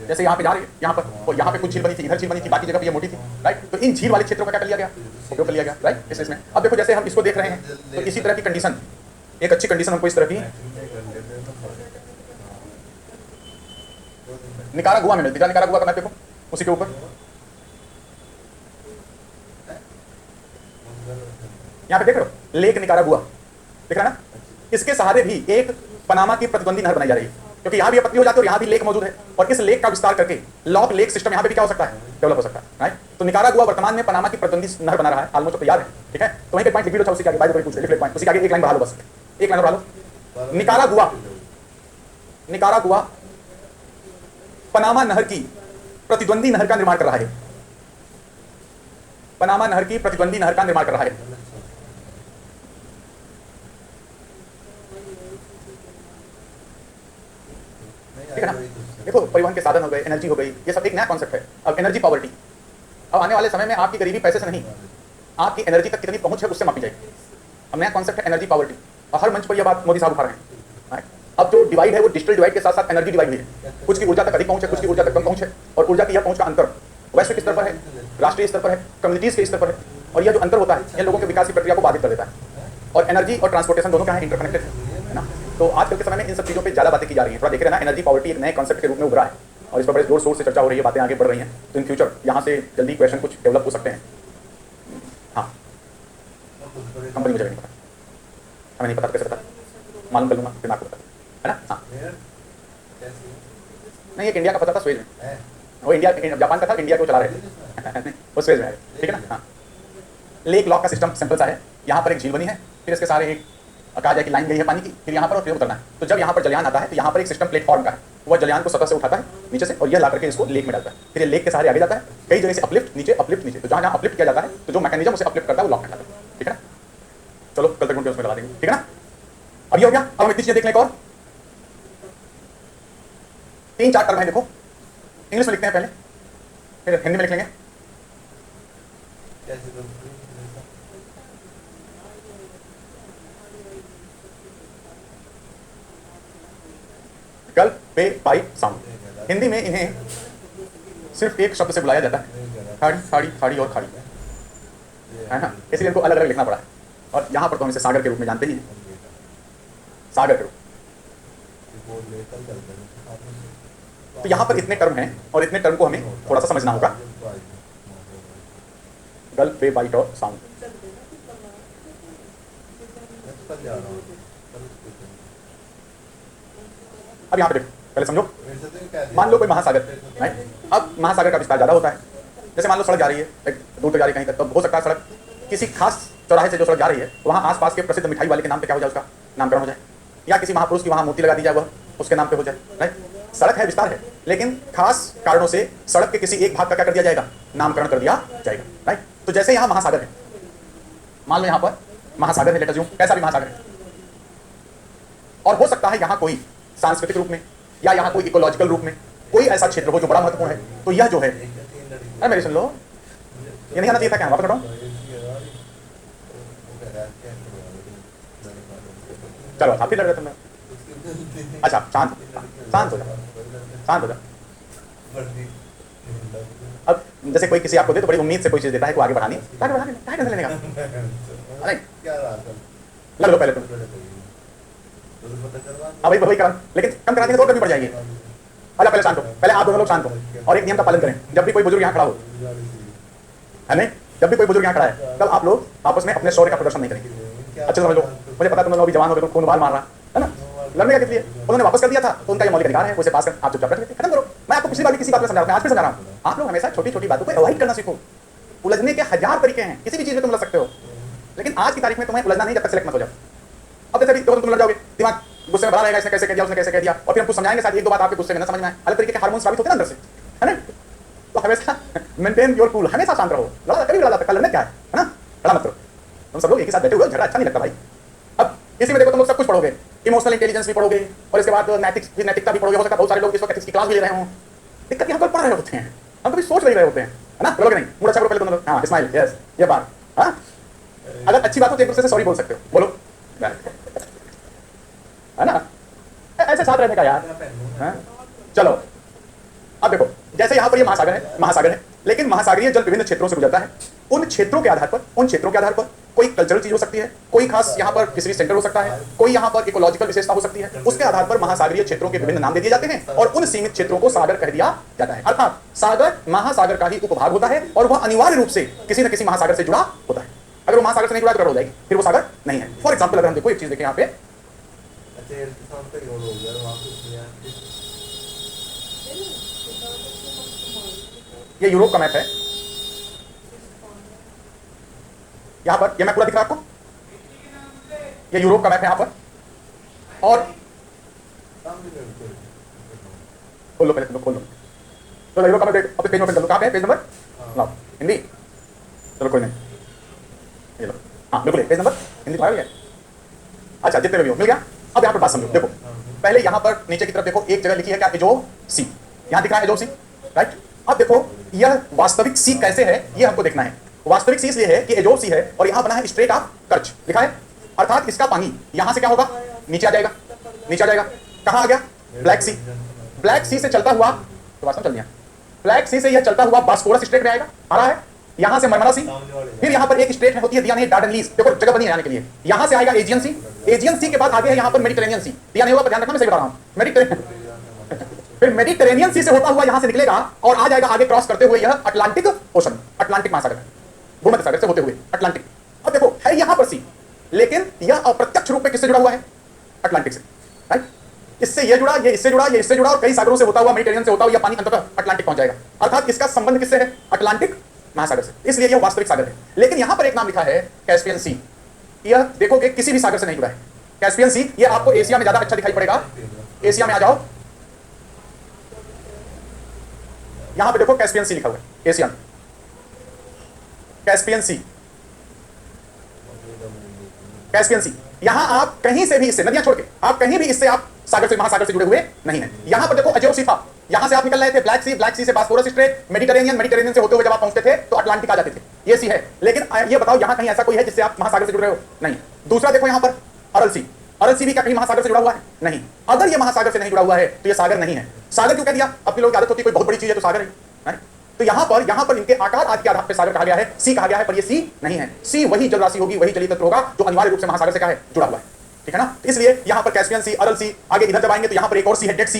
जैसे यहाँ पे जा रही है, यहाँ पर और यहाँ पे कुछ झील बनी थी, इधर झील बनी थी, बाकी जगह पे ये मोटी थी, राइट। तो इन झील वाले क्षेत्रों का क्या कर लिया गया, उपयोग कर लिया गया, राइट। इसमें अब देखो जैसे हम इसको देख रहे हैं, तो इसी तरह की कंडीशन, एक अच्छी कंडीशन हमको इस तरह की निकारागुआ में मिलती है। निकारागुआ का मैप देखो, उसी के ऊपर यहाँ पे देख रहे हो, लेक निकारागुआ दिख रहा है ना। इसके सहारे भी एक पनामा की प्रतिद्वंदी नहर बनाई जा रही है, क्योंकि यहाँ भी पतली हो जाती है और यहाँ भी लेक मौजूद है, और इस लेक का विस्तार करके लॉक लेक सिस्टम यहाँ पे भी क्या हो सकता है, डेवलप हो सकता है, राइट। तो निकारागुआ वर्तमान में पनामा की प्रतिद्वंदी नहर बना रहा है, ऑलमोस्ट तैयार है, ठीक है। तो वहीं पे पॉइंट लिख लो, उसी के आगे बाय द वे पूछ लिख ले पॉइंट, उसी के आगे एक लाइन बढ़ा लो, बस एक लाइन बढ़ा लो। निकारागुआ, निकारागुआ पनामा नहर की प्रतिद्वंदी नहर का निर्माण कर रहा है, पनामा नहर की प्रतिद्वंदी नहर का निर्माण कर रहा है। ठीक है ना। देखो परिवहन के साधन हो गए, एनर्जी हो गई, ये सब एक नया कॉन्सेप्ट है। अब एनर्जी पॉवर्टी, अब आने वाले समय में आपकी गरीबी पैसे से नहीं, आपकी एनर्जी तक कितनी पहुंच है उससे मापी जाएगी। अब नया कॉन्सेप्ट है एनर्जी पॉवर्टी, और हर मंच पर यह बात मोदी साहब उठा रहे हैं। अब जो डिवाइड है वो डिजिटल डिवाइड के साथ साथ एनर्जी डिवाइड भी है। कुछ की ऊर्जा तक अधिक पहुंच है, कुछ की ऊर्जा तक कम पहुंच है, और ऊर्जा की यह पहुंच का अंतर वैश्विक स्तर पर है, राष्ट्रीय स्तर पर है, कम्युनिटीज के स्तर पर है, और यह जो अंतर होता है यह लोगों के विकास की प्रक्रिया को बाधित कर देता है। और एनर्जी और ट्रांसपोर्टेशन दोनों क्या है, इंटरकनेक्टेड है ना। तो आजकल के समय में इन सब चीज़ों पे ज़्यादा बातें की जा रही हैं। थोड़ा देख रहे हैं ना, एनर्जी पॉवर्टी एक नए कॉन्सेप्ट के रूप में उभरा है, और इस पर बड़े जोर शोर से चर्चा हो रही है, बातें आगे बढ़ रही हैं। तो इन फ्यूचर यहाँ से जल्दी क्वेश्चन कुछ डेवलप हो सकते हैं। हाँ, कंपनी मुझे नहीं पता, हमें नहीं पता, कैसे पता, मालूम कर लूँगा फिर आपको पता है ना। हाँ नहीं, एक इंडिया का पता था, स्वेज में, वो इंडिया जापान का था, इंडिया को चला रहे थे वो स्वेज में है, ठीक है ना। हाँ, लेक लॉक का सिस्टम सिंपल सा है। यहाँ पर एक झील बनी है, फिर इसके सारे एक कहा जाए कि लाइन गई है पानी की, फिर यहाँ पर और फिर उतरना है। तो जब यहाँ पर जलयान आता है तो यहाँ पर एक सिस्टम प्लेटफॉर्म का है, वह जलयान को सतह से उठाता है नीचे से, और यह ला करके इसको लेक में डालता है। फिर ये लेक के सहारे आगे जाता है, कई जगह से अपलिफ्ट नीचे, अपलिफ्ट नीचे। तो जहाँ जहाँ अपलिफ्ट किया जाता है तो जो मैकेनिज्म उसे अपलिफ्ट करता है वो लॉक करता है, ठीक है ना। चलो कल तक उसमें लगा देंगे, ठीक है ना। अब ये हो गया। अब हम इतनी चीजें देख लें, और 3-4 टर्म है, देखो इंग्लिश में लिखते हैं पहले, फिर हिंदी में लिख लेंगे। Gulf bay by sound, Hindi में इन्हें सिर्फ एक शब्द से बुलाया जाता है, खाड़ी, खाड़ी, खाड़ी और खाड़ी, है ना। इसलिए इनको अलग अलग लिखना पड़ा है, और यहाँ पर तो हम इसे सागर के रूप में जानते ही हैं, सागर के रूप। तो यहाँ पर इतने टर्म हैं, और इतने टर्म को हमें थोड़ा सा समझना होगा। गल्फ बे बाइट और साउंड, अब यहाँ पे देखो, पहले समझो। मान लो कोई महासागर, राइट। अब महासागर का विस्तार ज़्यादा होता है, जैसे मान लो सड़क जा रही है, एक दूर तक जा रही है कहीं तक, तो हो सकता है सड़क किसी खास चौराहे से जो सड़क जा रही है वहाँ आसपास के प्रसिद्ध मिठाई वाले के नाम पे क्या हो जाए, उसका नामकरण हो जाए, या किसी महापुरुष की वहाँ मूर्ति लगा दी जाए, वह उसके नाम पे हो जाए, राइट। सड़क है, विस्तार है, लेकिन खास कारणों से सड़क के किसी एक भाग का क्या कर दिया जाएगा, नामकरण कर दिया जाएगा, राइट। तो जैसे यहाँ महासागर है, मान लो यहाँ पर महासागर है, लेट अज्यूम कैसा भी महासागर है, और हो सकता है यहाँ कोई सांस्कृतिक रूप में या यहाँ कोई इकोलॉजिकल रूप में कोई ऐसा क्षेत्र हो जो बड़ा महत्वपूर्ण है। तो यह जो है, अरे मेरी सुन लो, ये नहीं आना चाहिए था क्या, वापस हटाऊं। चलो आप फिर लड़ रहे तुम। अच्छा शांत शांत हो जाओ, शांत हो जाओ। अब जैसे कोई किसी आपको दे तो बड़ी उम्मीद से कोई चीज देता है को आगे बढ़ानी है, आगे बढ़ाने क्या टेंशन लेने का। अरे लड़ लो पहले तुम। हाँ भाई वही करा, लेकिन कम करा देंगे तो और गर्मी पड़ जाएगी। अच्छा पहले शांत हो, पहले आप दोनों लोग शांत हो और एक नियम का पालन करें। जब भी कोई बुजुर्ग यहाँ खड़ा हो, है नहीं, जब भी कोई बुजुर्ग यहाँ खड़ा है तब आप लोग आपस में अपने शौर्य का प्रदर्शन नहीं करेंगे। अच्छे समझ लो, मुझे पता तुम लोग अभी जवान हो गए, खून बाल मार रहा है ना, लड़ने का किस लिए? उन्होंने वापस कर दिया था तो उनका ये मौलिक अधिकार है, उसे पास कर आप चुपचाप रख लेते, खत्म करो। मैं आपको पिछली बार भी किसी बात में समझा रहा हूँ, आज भी समझा रहा हूँ। आप लोग हमेशा छोटी छोटी बातों को अवॉइड करना सीखो। उलझने के हजार तरीके हैं, किसी भी चीज में तुम उलझ सकते हो, लेकिन आज की तारीख में तुम्हें उलझना नहीं जब तक सिलेक्ट मत हो जाओ। अब जैसे भी तुम लड़ जाओगे, दिमाग गुस्से में भरा रहेगा, इसने कैसे कह दिया, उसने कैसे कह दिया, और फिर हम कुछ समझाएंगे, शायद एक दो बात आपके गुस्से में ना समझ में आए, अलग तरीके के हार्मोन्स साबित होते हैं अंदर से, है ना। तो हमेशा मेंटेन योर कूल, हमेशा शांत रहो। लड़ा कभी लड़ा सकता, लड़ने क्या है ना, लड़ा मत करो। तुम सब लोग एक ही साथ बैठे हुए, झगड़ा अच्छा नहीं लगता भाई। अब इसी में देखो तुम लोग सब कुछ पढ़ोगे, इमोशनल इंटेलिजेंस भी पढ़ोगे और इसके बाद नैतिकता भी पढ़ोगे। हो सकता है बहुत सारे लोग इस वक्त इसकी क्लास भी ले रहे हो। दिक्कत यहाँ पर पढ़ रहे होते हैं, हम कभी सोच नहीं रहे होते हैं, है ना। बोलोगे नहीं, मूड अच्छा करो पहले तुम लोग, हाँ स्माइल, यस ये बात, हाँ अगर अच्छी बात हो तो एक दूसरे से सॉरी बोल सकते हो, बोलो, है ना, ऐसे साथ रहने का यार। चलो अब देखो, जैसे यहाँ पर ये महासागर है, लेकिन महासागरीय जल विभिन्न क्षेत्रों से गुजरता है। उन क्षेत्रों के आधार पर कोई कल्चरल चीज हो सकती है, कोई खास यहाँ पर फिशरी सेंटर हो सकता है, कोई यहाँ पर इकोलॉजिकल विशेषता हो सकती है। उसके आधार पर महासागरीय क्षेत्रों के विभिन्न नाम दे दिए जाते हैं और उन सीमित क्षेत्रों को सागर कह दिया जाता है। अर्थात सागर महासागर का ही उपभाग होता है और वह अनिवार्य रूप से किसी न किसी महासागर से जुड़ा होता है। अगर वो महासागर से नहीं जुड़ा तो हो जाएगी, फिर वो सागर नहीं है। फॉर एग्जाम्पल अगर हम देखो एक चीज देखें यहाँ पे, ये यूरोप का मैप है, यहां पर, ये मैप पूरा दिख रहा है आपको, ये यूरोप का मैप है यहां पर। और खोल लो पहले, तुम खोल लो, तो यूरोप का मैप पेज में ओपन कर लो। कहां पे है पेज नंबर, लाओ हिंदी, चलो कोई नहीं, ये लो, हाँ बिल्कुल पेज नंबर हिंदी पाया है। अच्छा जितने भी हो मिल गया। अब यहाँ पर बात समझो, देखो पहले यहाँ पर नीचे की तरफ देखो, एक जगह लिखी है क्या, एजो सी, यहाँ दिख रहा है एजो सी, राइट। अब देखो यह वास्तविक सी कैसे है ये हमको देखना है। वास्तविक सी इसलिए है कि एजो सी है और यहाँ बना है स्ट्रेट ऑफ कर्च लिखा है, अर्थात इसका पानी यहाँ से क्या होगा, नीचे आ जाएगा, नीचे आ जाएगा। कहाँ आ गया, ब्लैक सी, ब्लैक सी से चलता हुआ, तो वास्तव चल गया, ब्लैक सी से यह चलता हुआ बास्कोरस स्ट्रेट में आएगा, आ रहा है, यहाँ से मरमरा सी, फिर यहाँ पर एक स्ट्रेट होती है दिया नहीं डार्डनलीज, देखो जगह बनी है आने के लिए, यहाँ से आएगा एजियन सी, एजियन सी के बाद आगे है यहाँ पर मेडिटेरेनियन सी, दिया नहीं होगा ध्यान रखना, मैं सही बता रहा हूँ, मेडिटेरेनियन, फिर मेडिटेरेनियन सी से होता हुआ यहाँ से निकलेगा और आ जाएगा आगे क्रॉस करते हुए यह अटलांटिक ओशन, अटलांटिक महासागर, भूमध्य सागर से होते हुए अटलांटिक। अब देखो है यहाँ पर सी, लेकिन यह अप्रत्यक्ष रूप में किससे जुड़ा हुआ है, अटलांटिक से, राइट। इससे ये जुड़ा, ये इससे जुड़ा, ये इससे जुड़ा और कई सागरों से होता हुआ, मेडिटेरेनियन से होता हुआ यह पानी अंततः अटलांटिक पहुंच जाएगा, अर्थात इसका संबंध किससे है, अटलांटिक महासागर से, इसलिए यह वास्तविक सागर है। लेकिन यहां पर एक नाम लिखा है कैस्पियन सी, यह देखोगे किसी भी सागर से नहीं जुड़ा है, कैस्पियन सी, यह आपको एशिया में ज्यादा अच्छा दिखाई पड़ेगा। एशिया में आ जाओ, यहां पे देखो कैस्पियन सी लिखा हुआ है, एशियन कैस्पियन सी, कैस्पियन सी। यहां आप कहीं से भी इससे, नदियां छोड़ के आप कहीं भी इससे आप सागर से, महासागर से जुड़े हुए नहीं है। यहां पर देखो अजो सी था, यहां से आप निकल रहे थे ब्लैक सी, ब्लैक सी से बास्फोरस स्ट्रेट, मेडिटेरेनियन, मेडिटेरेनियन से होते हुए जब आप पहुंचते थे तो अटलांटिक आ जाते थे, ये सी है। लेकिन ये बताओ यहां कहीं ऐसा कोई है जिससे आप महासागर से जुड़ रहे हो, नहीं। दूसरा देखो यहां पर अरल सी, अरल सी भी क्या कहीं महासागर से जुड़ा हुआ है, नहीं। अगर ये महासागर से नहीं जुड़ा हुआ है तो ये सागर नहीं है। सागर क्यों कह दिया, अपनी लोगों की आदत होती है कोई बहुत बड़ी चीज है तो सागर है, तो यहां पर इनके आकार आदि के आधार पर सागर कहा गया है, सी कहा गया है, पर ये सी नहीं है। सी वही जल राशि होगी, वही जलीय तत्व होगा जो अनिवार्य रूप से महासागर से क्या है, जुड़ा हुआ है, ठीक है ना। इसलिए यहां पर कैस्पियन सी, अरल सी, आगे इधर जब आएंगे तो यहां पर एक और सी है डेड सी,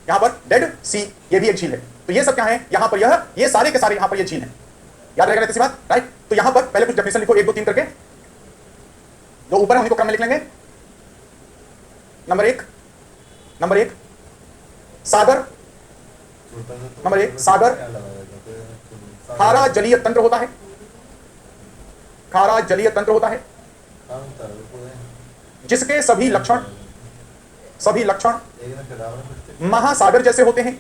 यहां पर डेड सी, ये भी एक झील है। तो ये सब क्या है, यहां पर ये सारे के सारे यहां पर ये झील है, याद रहेगा इसी बात, राइट। तो यहां पर पहले कुछ डेफिनेशन लिखो, 1 2 3 करके, जो ऊपर है उन्हीं को क्रम में लिख लेंगे। नंबर एक सागर, नंबर 1 सागर खारा जलीय तंत्र होता है, खारा जलीय तंत्र होता है जिसके सभी लक्षण महासागर जैसे होते हैं,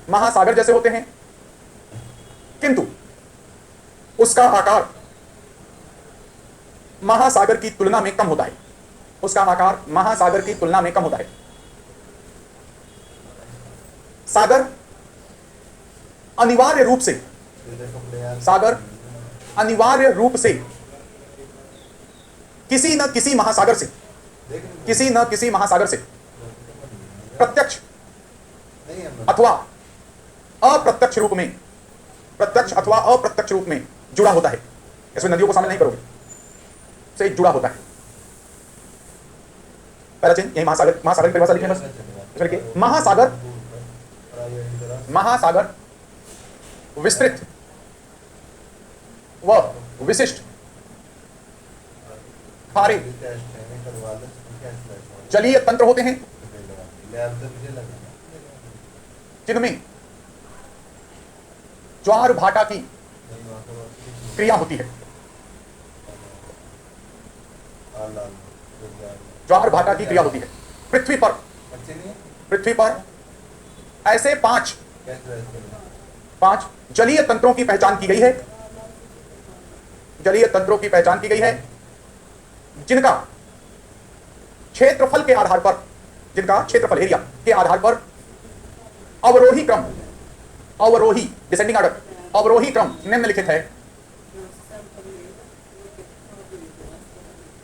महासागर जैसे होते हैं, किंतु उसका आकार महासागर की तुलना में कम होता है, उसका आकार महासागर की तुलना में कम होता है। सागर अनिवार्य रूप से, सागर अनिवार्य रूप से किसी न किसी महासागर से, किसी न किसी महासागर से प्रत्यक्ष अथवा अप्रत्यक्ष रूप में, प्रत्यक्ष अथवा अप्रत्यक्ष रूप में जुड़ा होता है। इसमें नदियों को शामिल नहीं करोगे, से जुड़ा होता है। पहला चीज यही महासागर, महासागर की परिभाषा लिखें बस। इसमें लिखिए महासागर, महासागर विस्तृत व विशिष्ट खारे जलीय तंत्र होते हैं जिनमें ज्वार भाटा की क्रिया होती है। ज्वार भाटा की क्रिया होती है। पृथ्वी पर ऐसे पांच जलीय तंत्रों की पहचान की गई है, जलीय तंत्रों की पहचान की गई है जिनका क्षेत्रफल के आधार पर, जिनका क्षेत्रफल एरिया के आधार पर अवरोही क्रम, अवरोही डिसेंडिंग ऑर्डर, अवरोही क्रम निम्नलिखित है।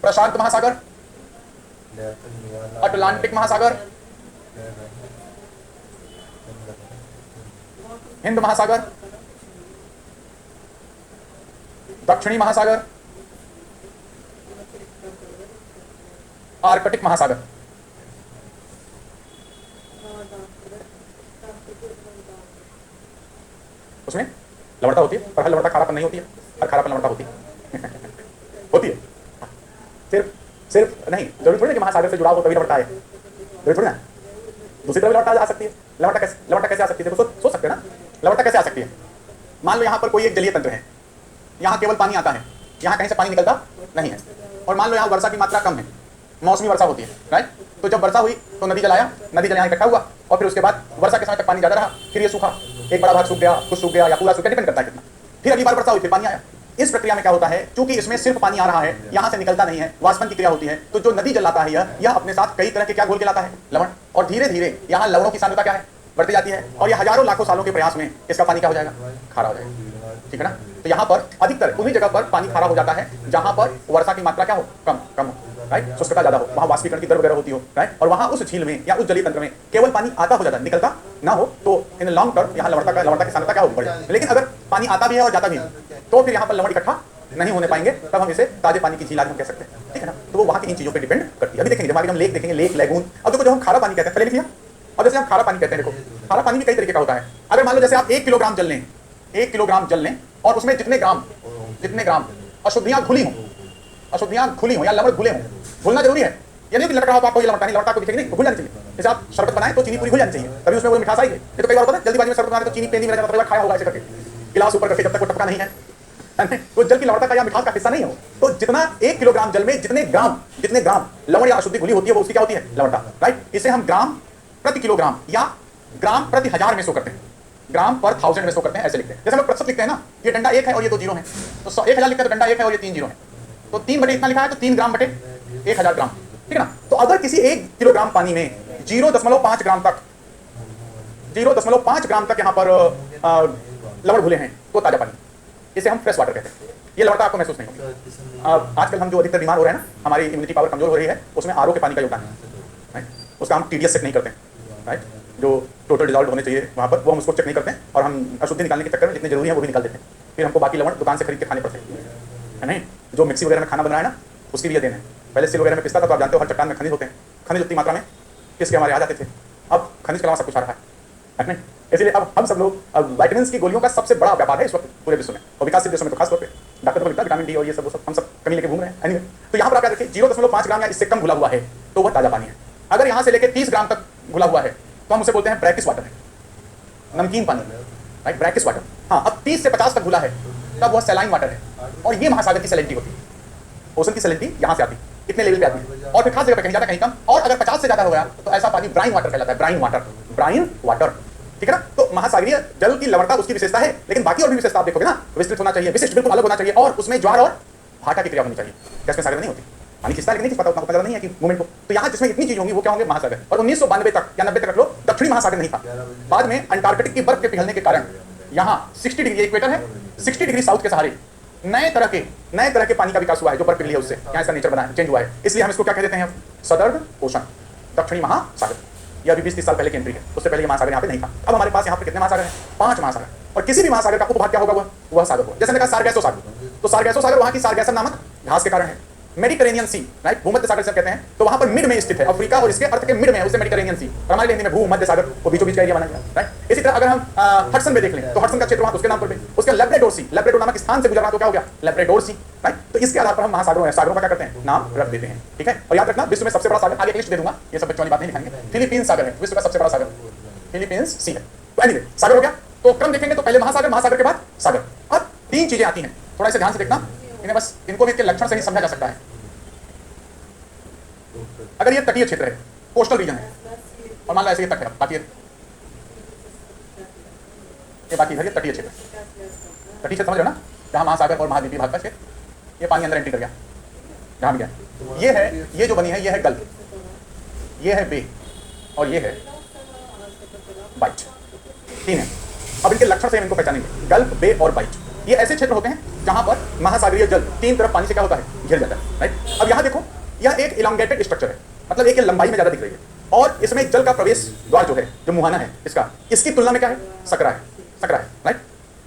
प्रशांत महासागर, अटलांटिक महासागर, हिंद महासागर, दक्षिणी महासागर, आर्कटिक महासागर। उसमें लवणता होती है, पर हर लवणता खारापन नहीं होती है, हर खारापन लवणता होती है होती है। सिर्फ नहीं, जरूरी थोड़ी है कि महासागर से जुड़ा हो तभी लवणता है, जरूरी थोड़ी ना। दूसरी तरफ लवणता आ सकती है। लवणता कैसे आ सकती है? सोच सकते हैं ना, लवणता कैसे आ सकती है? मान लो यहाँ पर कोई एक जलीय तंत्र है, यहाँ केवल पानी आता है, यहाँ कहीं से पानी निकलता नहीं है, और मान लो यहाँ वर्षा की मात्रा कम है, मौसमी वर्षा होती है, राइट? तो जब वर्षा हुई तो नदी जल आया, नदी जल यहाँ इकट्ठा हुआ, और फिर उसके बाद वर्षा के समय तक पानी ज्यादा रहा, फिर ये सूखा, एक बड़ा भाग सूख गया, कुछ सूख गया या पूरा सूख गया, डिपेंड करता है कितना। फिर अगली बार वर्षा हुई, फिर पानी आया। इस प्रक्रिया में क्या होता है, चूंकि इसमें सिर्फ पानी आ रहा है, यहाँ से निकलता नहीं है, वाष्पन की क्रिया होती है, तो जो नदी जल लाता है यह अपने साथ कई तरह के क्या घोल के लाता है, लवण, और धीरे धीरे यहाँ लवणों की सांद्रता क्या है, बढ़ती जाती है, और यह हजारों लाखों सालों के प्रयास में इसका पानी क्या हो जाएगा, खारा हो जाएगा। ठीक है ना? तो यहाँ पर अधिकतर उन्हीं जगह पर पानी खारा हो जाता है जहाँ पर वर्षा की मात्रा क्या हो, कम हो, राइट, शुष्कता ज्यादा हो, वहाँ वाष्पीकरण की दर वगैरह होती हो, राइट, और वहाँ उस झील में या उस जलीय तंत्र में केवल पानी आता हो जाता है, निकलता ना हो, तो इन लॉन्ग टर्म यहाँ लवणता की सांद्रता क्या होगी, बढ़ेगी। लेकिन अगर पानी आता भी है और जाता भी है तो फिर यहाँ पर लवण इकट्ठा नहीं होने पाएंगे, तब हम इसे ताजे पानी की झील हम कह सकते हैं। ठीक है ना? तो वो वहाँ की इन चीजों पर डिपेंड करती है। अभी देखेंगे, जब आगे हम लेक देखेंगे, लेक, लैगून। अब देखो, जो हम खारा पानी कहते हैं, पहले लिखिए, और जैसे हम खारा पानी कहते हैं, देखो खारा पानी भी कई तरीके का होता है। अगर मान लो जैसे आप 1 किलोग्राम जल लें, 1 किलोग्राम जल लें, और उसमें जितने ग्राम अशुद्धियां घुली हो या लवण घुले हो, घुलना जरूरी है, ये नहीं कि लग रहा हो तो आपको ये लवणता नहीं, लवणता को दिखेगी नहीं, घुल जानी चाहिए। जैसे आप शरबत बनाए तो चीनी पूरी घुल जानी चाहिए, तभी उसमें वो मिठास आएगी। ये तो कई बार होता है जल्दीबाजी में शरबत बनाते तो चीनी पेंदी में रह जाता है, खाया होगा ऐसे करके गिलास ऊपर करके, जब तक वो टपका नहीं है तो जल की लवणता का या मिठास का हिस्सा नहीं हो। तो जितना 1 किलोग्राम जल में जितने ग्राम लवण या अशुद्धि घुली होती है, वो उसकी क्या होती है, लवणता, राइट। इसे हम ग्राम प्रति किलोग्राम या ग्राम प्रति हजार में शो करते हैं, ग्राम पर 1000 में शो करते हैं, ऐसे लिखते हैं। जैसे हम लोग प्रतिशत लिखते हैं ना, ये डंडा 1 है और ये 2 जीरो है, तो 1000 लिखते हैं तो डंडा 1 है और ये 3 जीरो है, तो 3 बटे इतना लिखा है तो 3 ग्राम बटे 1000 ग्राम। ठीक है ना? तो अगर किसी 1 किलोग्राम पानी में 0.5 ग्राम तक 0.5 ग्राम तक यहाँ पर लवण घुले हैं तो ताजा पानी, इसे हम फ्रेश वाटर कहते हैं। ये लवणता आपको महसूस नहीं होगी। आजकल हम जो अधिकतर बीमार हो रहे हैं ना, हमारी इम्यूनिटी पावर कमजोर हो रही है, उसमें आरओ के पानी का योगदान है, उसका हम टीडीएस चेक नहीं करते हैं, राइट, जो टोटल डिजॉल्व होने चाहिए वहाँ पर, वो हम उसको चेक नहीं करते हैं, और हम अशुद्धि निकालने के चक्कर में जितने जरूरी है वो भी निकाल देते हैं। फिर हमको बाकी लवण दुकान से खरीद के खाने पड़ते हैं, है नहीं? जो मिक्सी वगैरह में खाना बन रहा है ना, उसकी भी ये देन है। पहले सिल वगैरह में पिसता था, तो आप जानते हो हर चट्टान में खनिज होते हैं, खनिज उतनी मात्रा में पिस के हमारे आ जाते थे। अब खनिज के अलावा सब कुछ आ रहा है नहीं? इसलिए अब हम सब लोग विटामिन की गोलियों का सबसे बड़ा व्यापार है इस वक्त पूरे विश्व में, और विकासशील देशों में तो खास तौर पे डॉक्टर को मिलता है विटामिन डी और ये सब हम सब कमी लेके घूम रहे हैं। एनीवे, तो यहाँ पर आप क्या देखिए, 0.5 ग्राम या इससे कम घुला हुआ है तो वह ताजा पानी है। अगर यहाँ से लेकर 30 ग्राम तक घुला हुआ है तो हम उसे बोलते हैं ब्रैकिश वाटर है, नमकीन पानी, राइट, ब्रैकिश वाटर। हाँ, अब 30 से 50 तक घुला है तब वह सैलाइन वाटर है, और ये महासागर की सैलिनिटी होती है, ओशन की सैलिनिटी यहाँ से आती है, इतने लेवल पे आती है, और फिर खास जगह पे कहीं ज्यादा कहीं कम, और अगर 50 से ज्यादा हो गया तो ऐसा पानी ब्राइन वाटर कहलाता है, ब्राइन वाटर। ठीक है ना? तो महासागरीय जल की लवणता उसकी विशेषता है, लेकिन बाकी और भी विशेषता आप देखोगे ना, विस्तृत होना चाहिए, विशिष्ट बिल्कुल अलग होना चाहिए, और उसमें ज्वार और भाटा की क्रिया होनी चाहिए। गैस में सागर नहीं होती, पानी खिंचता लेकिन नहीं खिंचता, उतना पता नहीं है कि मूवमेंट को। तो यहाँ जिसमें इतनी चीज होंगी वो क्या होंगे, महासागर। और 1992 तक या 90 तक रख लो, दक्षिणी महासागर नहीं था। बाद में अंटार्कटिक की बर्फ के पिघलने के कारण यहाँ 60 डिग्री इक्वेटर है, 60 डिग्री साउथ के सहारे नए तरह के पानी का विकास हुआ है जो बर्फ पिघली है उससे, क्या इसका नेचर बना है, चेंज हुआ है। इसलिए हम इसको क्या कह देते हैं, सदर्न ओशन, दक्षिणी महासागर। ये अभी 20-30 साल पहले की एंट्री है, उससे पहले ये महासागर यहाँ पे नहीं था। अब हमारे पास यहाँ पे कितने महासागर हैं, 5 महासागर। और किसी भी महासागर का उपभाग क्या होगा, वह सागर होगा। जैसे मैंने कहा सारगैसो सागर, तो सारगैसो सागर वहाँ की सारगैसम नामक घास के कारण है। मेडिटेरेनियन सी, राइट, भूमध्य सागर से कहते हैं, तो वहां पर मिड में स्थित है, अफ्रीका और इसके अर्थ के मिड में है, उसे मेडिटेरेनियन सी। और हमारे हिंदी में भूमध्य सागर को बीचों बीच का एरिया माना गया, राइट। इसी तरह अगर हम हडसन में देख लें तो हडसन का क्षेत्र वहां उसके नाम पर भी, उसके लेब्राडोर सी, लेब्राडोर नामक स्थान से गुजरना तो क्या हो गया, लेब्राडोर सी, राइट। तो इसके आधार पर हम महासागरों सागरों का क्या करते हैं, नाम रख देते हैं, ठीक है। और याद रखना विश्व में सबसे बड़ा सागर, आगे लिस्ट दे दूंगा, ये सब बच्चों वाली बात नहीं दिखाएंगे। फिलीपींस सागर है विश्व का सबसे बड़ा सागर, फिलीपींस सी है। तो एनीवे सागर हो गया, तो क्रम देखेंगे तो पहले महासागर, महासागर के बाद सागर। अब 3 चीजें आती हैं, थोड़ा इसे ध्यान से देखना, इन्हें बस इनको भी इसके लक्षण से ही समझा जा सकता है। अगर ये तटीय क्षेत्र है, कोस्टल रीजन है, और मान लो ऐसे ये तट है, बाकी ये बाकी इधर ये तटीय क्षेत्र, तटीय क्षेत्र समझ रहे हो ना, जहां महासागर और महाद्वीपीय भाग का क्षेत्र, ये पानी अंदर एंट्री कर गया, जहां भी गया। ये है, ये जो बनी है, ये है गल्फ, ये है बे, और ये है बाइट, 3 है। अब इनके लक्षण से हम इनको पहचानेंगे, गल्फ, बे और बाइट। ये ऐसे क्षेत्र होते हैं जहां पर महासागरीय जल 3 तरफ पानी से क्या होता है, घिर जाता है, राइट। अब यहां देखो, यह एक इलांगेटेड स्ट्रक्चर है, मतलब एक लंबाई में ज्यादा दिख रही है, और इसमें जल का प्रवेश द्वार जो है, जो मुहाना है इसका, इसकी तुलना में क्या है, सकरा है, सकरा है, राइट।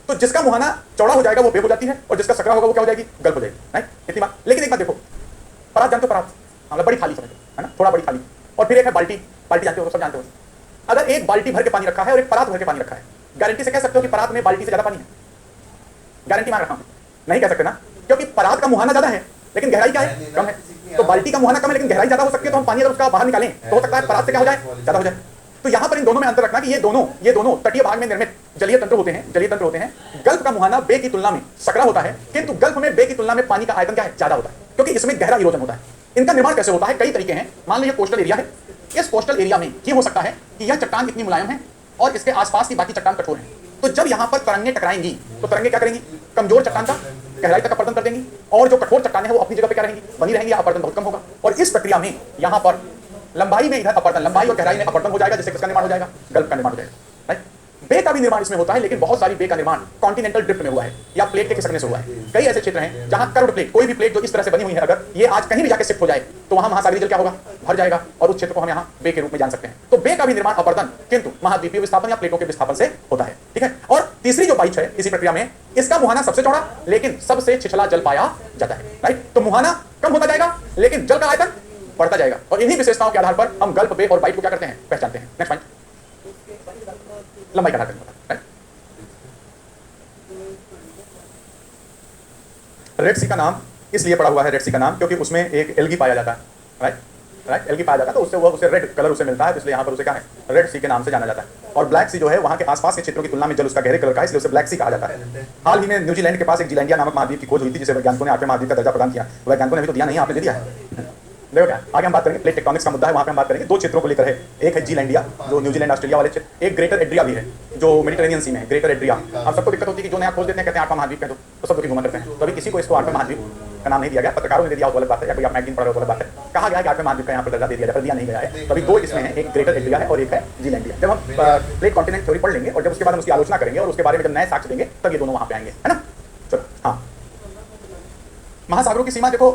तो जिसका मुहाना चौड़ा हो जाएगा वो बे हो जाती है, और जिसका सकरा होगा वो क्या हो जाएगी, गल्फ हो जाएगी, राइट। इतनी बात। लेकिन एक बात देखो, परात जानते हो, परात मतलब बड़ी थाली समझो, है ना, थोड़ा बड़ी थाली, और फिर एक है बाल्टी, बाल्टी जानते हो, सब जानते हो। अगर एक बाल्टी भर के पानी रखा है और एक परात भर के पानी रखा है, गारंटी से कह सकते हो कि परात में बाल्टी से ज्यादा पानी है, गारंटी मान रखा हूं, नहीं कह सकते ना, क्योंकि परात का मुहाना ज्यादा है लेकिन गहराई क्या है, कम है। तो बाल्टी का मुहाना कम है लेकिन गहराई ज्यादा हो सकती है, तो हम पानी अगर उसका बाहर निकालें तो हो सकता है परात से क्या हो जाए, ज्यादा हो जाए। तो यहां पर इन दोनों में अंतर रखना कि ये दोनों तटीय भाग में निर्मित जलीय तंत्र होते हैं। गल्फ का मुहाना बे की तुलना में सकरा होता है, किंतु गल्फ में बे की तुलना में पानी का आयतन क्या है, ज्यादा होता है, क्योंकि इसमें गहरा इरोजन होता है। इनका निर्माण कैसे होता है, कई तरीके हैं। मान लीजिए कोस्टल एरिया है, इस कोस्टल एरिया में ये हो सकता है कि यह चट्टान इतनी मुलायम है और इसके आसपास की बाकी चट्टान कठोर है, तो जब यहाँ पर तरंगे टकराएंगी तो तरंगे क्या करेंगी, कमजोर चट्टान का गहराई तक अपरदन कर देंगी, और जो कठोर चट्टानें हैं वो अपनी जगह पे क्या रहेंगी, बनी रहेंगी, अपरदन बहुत कम होगा। और इस प्रक्रिया में यहाँ पर लंबाई में इधर अपरदन, लंबाई और गहराई में अपरदन हो जाएगा, जिससे किसका निर्माण हो जाएगा, गल्फ का निर्माण हो जाएगा, राइट। बे का भी निर्माण इसमें होता है, लेकिन बहुत सारी बे का निर्माण कॉन्टिनेंटल ड्रिफ्ट में हुआ है या प्लेट के खिसकने से हुआ है। कई ऐसे क्षेत्र हैं जहां कर्व्ड प्लेट, कोई भी प्लेट जो इस तरह से बनी हुई है, अगर ये आज कहीं भी जाके शिफ्ट हो जाए तो वहां महासागरीय जल क्या होगा, भर जाएगा, और उस क्षेत्र को हम यहाँ बे के रूप में जान सकते हैं। तो बे का भी निर्माण अपरदन किंतु महाद्वीपीय विस्थापन या प्लेटों के विस्थापन से होता है, ठीक है। और तीसरी जो बाइच है इसी प्रक्रिया में, इसका मुहाना सबसे चौड़ा लेकिन सबसे छिछला जल पाया जाता है, राइट। तो मुहाना कम होता जाएगा लेकिन जल का आयतन बढ़ता जाएगा, और इन्हीं विशेषताओं के आधार पर हम गल्फ, बे और बाइट को क्या करते हैं, पहचानते हैं। नेक्स्ट पॉइंट, लंबाई का आधार होता है, राइट। रेड सी का नाम इसलिए पड़ा हुआ है, रेड सी का नाम, क्योंकि उसमें एक एल्गी पाया जाता है, राइट, एल्गी पाया जाता है, तो उससे उसे रेड कलर उसे मिलता है, तो इसलिए यहाँ पर उसे क्या है, रेड सी के नाम से जाना जाता है। और ब्लैक सी जो है वहाँ के आसपास के क्षेत्रों की तुलना में जल उसका गहरे कलर का है, इसलिए उसे ब्लैक सी कहा जाता है। हाल ही में न्यूजीलैंड के पास एक जीलैंडिया नामक महाद्वीप की खोज हुई थी, जिसे वैज्ञानिकों ने 8वें महाद्वीप का दर्जा प्रदान किया। वैज्ञानिकों ने भी तो दिया नहीं, आपने दे दिया है, देखो क्या। आगे हम बात करेंगे, प्लेट टेक्टोनिक्स का मुद्दा है, वहाँ पे हम बात करेंगे। 2 क्षेत्रों को लेकर है, एक है जीलैंडिया जो न्यूजीलैंड ऑस्ट्रेलिया वाले क्षेत्र, एक ग्रेटर एड्रिया भी है जो मेडिटेरेनियन सी में है, ग्रेटर एड्रिया। हम सबको दिक्कत होती है कि जो नया खोज देते हैं कहते हैं 8वां महाद्वीप कह दो, तो सब लोग घुमा करते हैं, तो अभी किसी को इसको 8वां महाद्वीप का नाम नहीं दिया गया, पत्रकारों ने दिया वो गलत बात है, या कोई आप मैगजीन पढ़ रहे हो गलत बात है। कहा गया कि 8वें महाद्वीप का यहाँ पर दर्जा दे दिया जाए, पर दिया नहीं गया है। तो अभी 2 इसमें है, एक ग्रेटर एड्रिया है और एक है जीलैंडिया। जब हम प्लेट कॉन्टिनेंट थ्योरी पढ़ लेंगे और जब उसके बाद हम उसकी आलोचना करेंगे और उसके बारे में जब नए साक्ष्य देंगे तब ये दोनों वहाँ पे आएंगे, है ना। चलो, हाँ, महासागरों की सीमा देखो,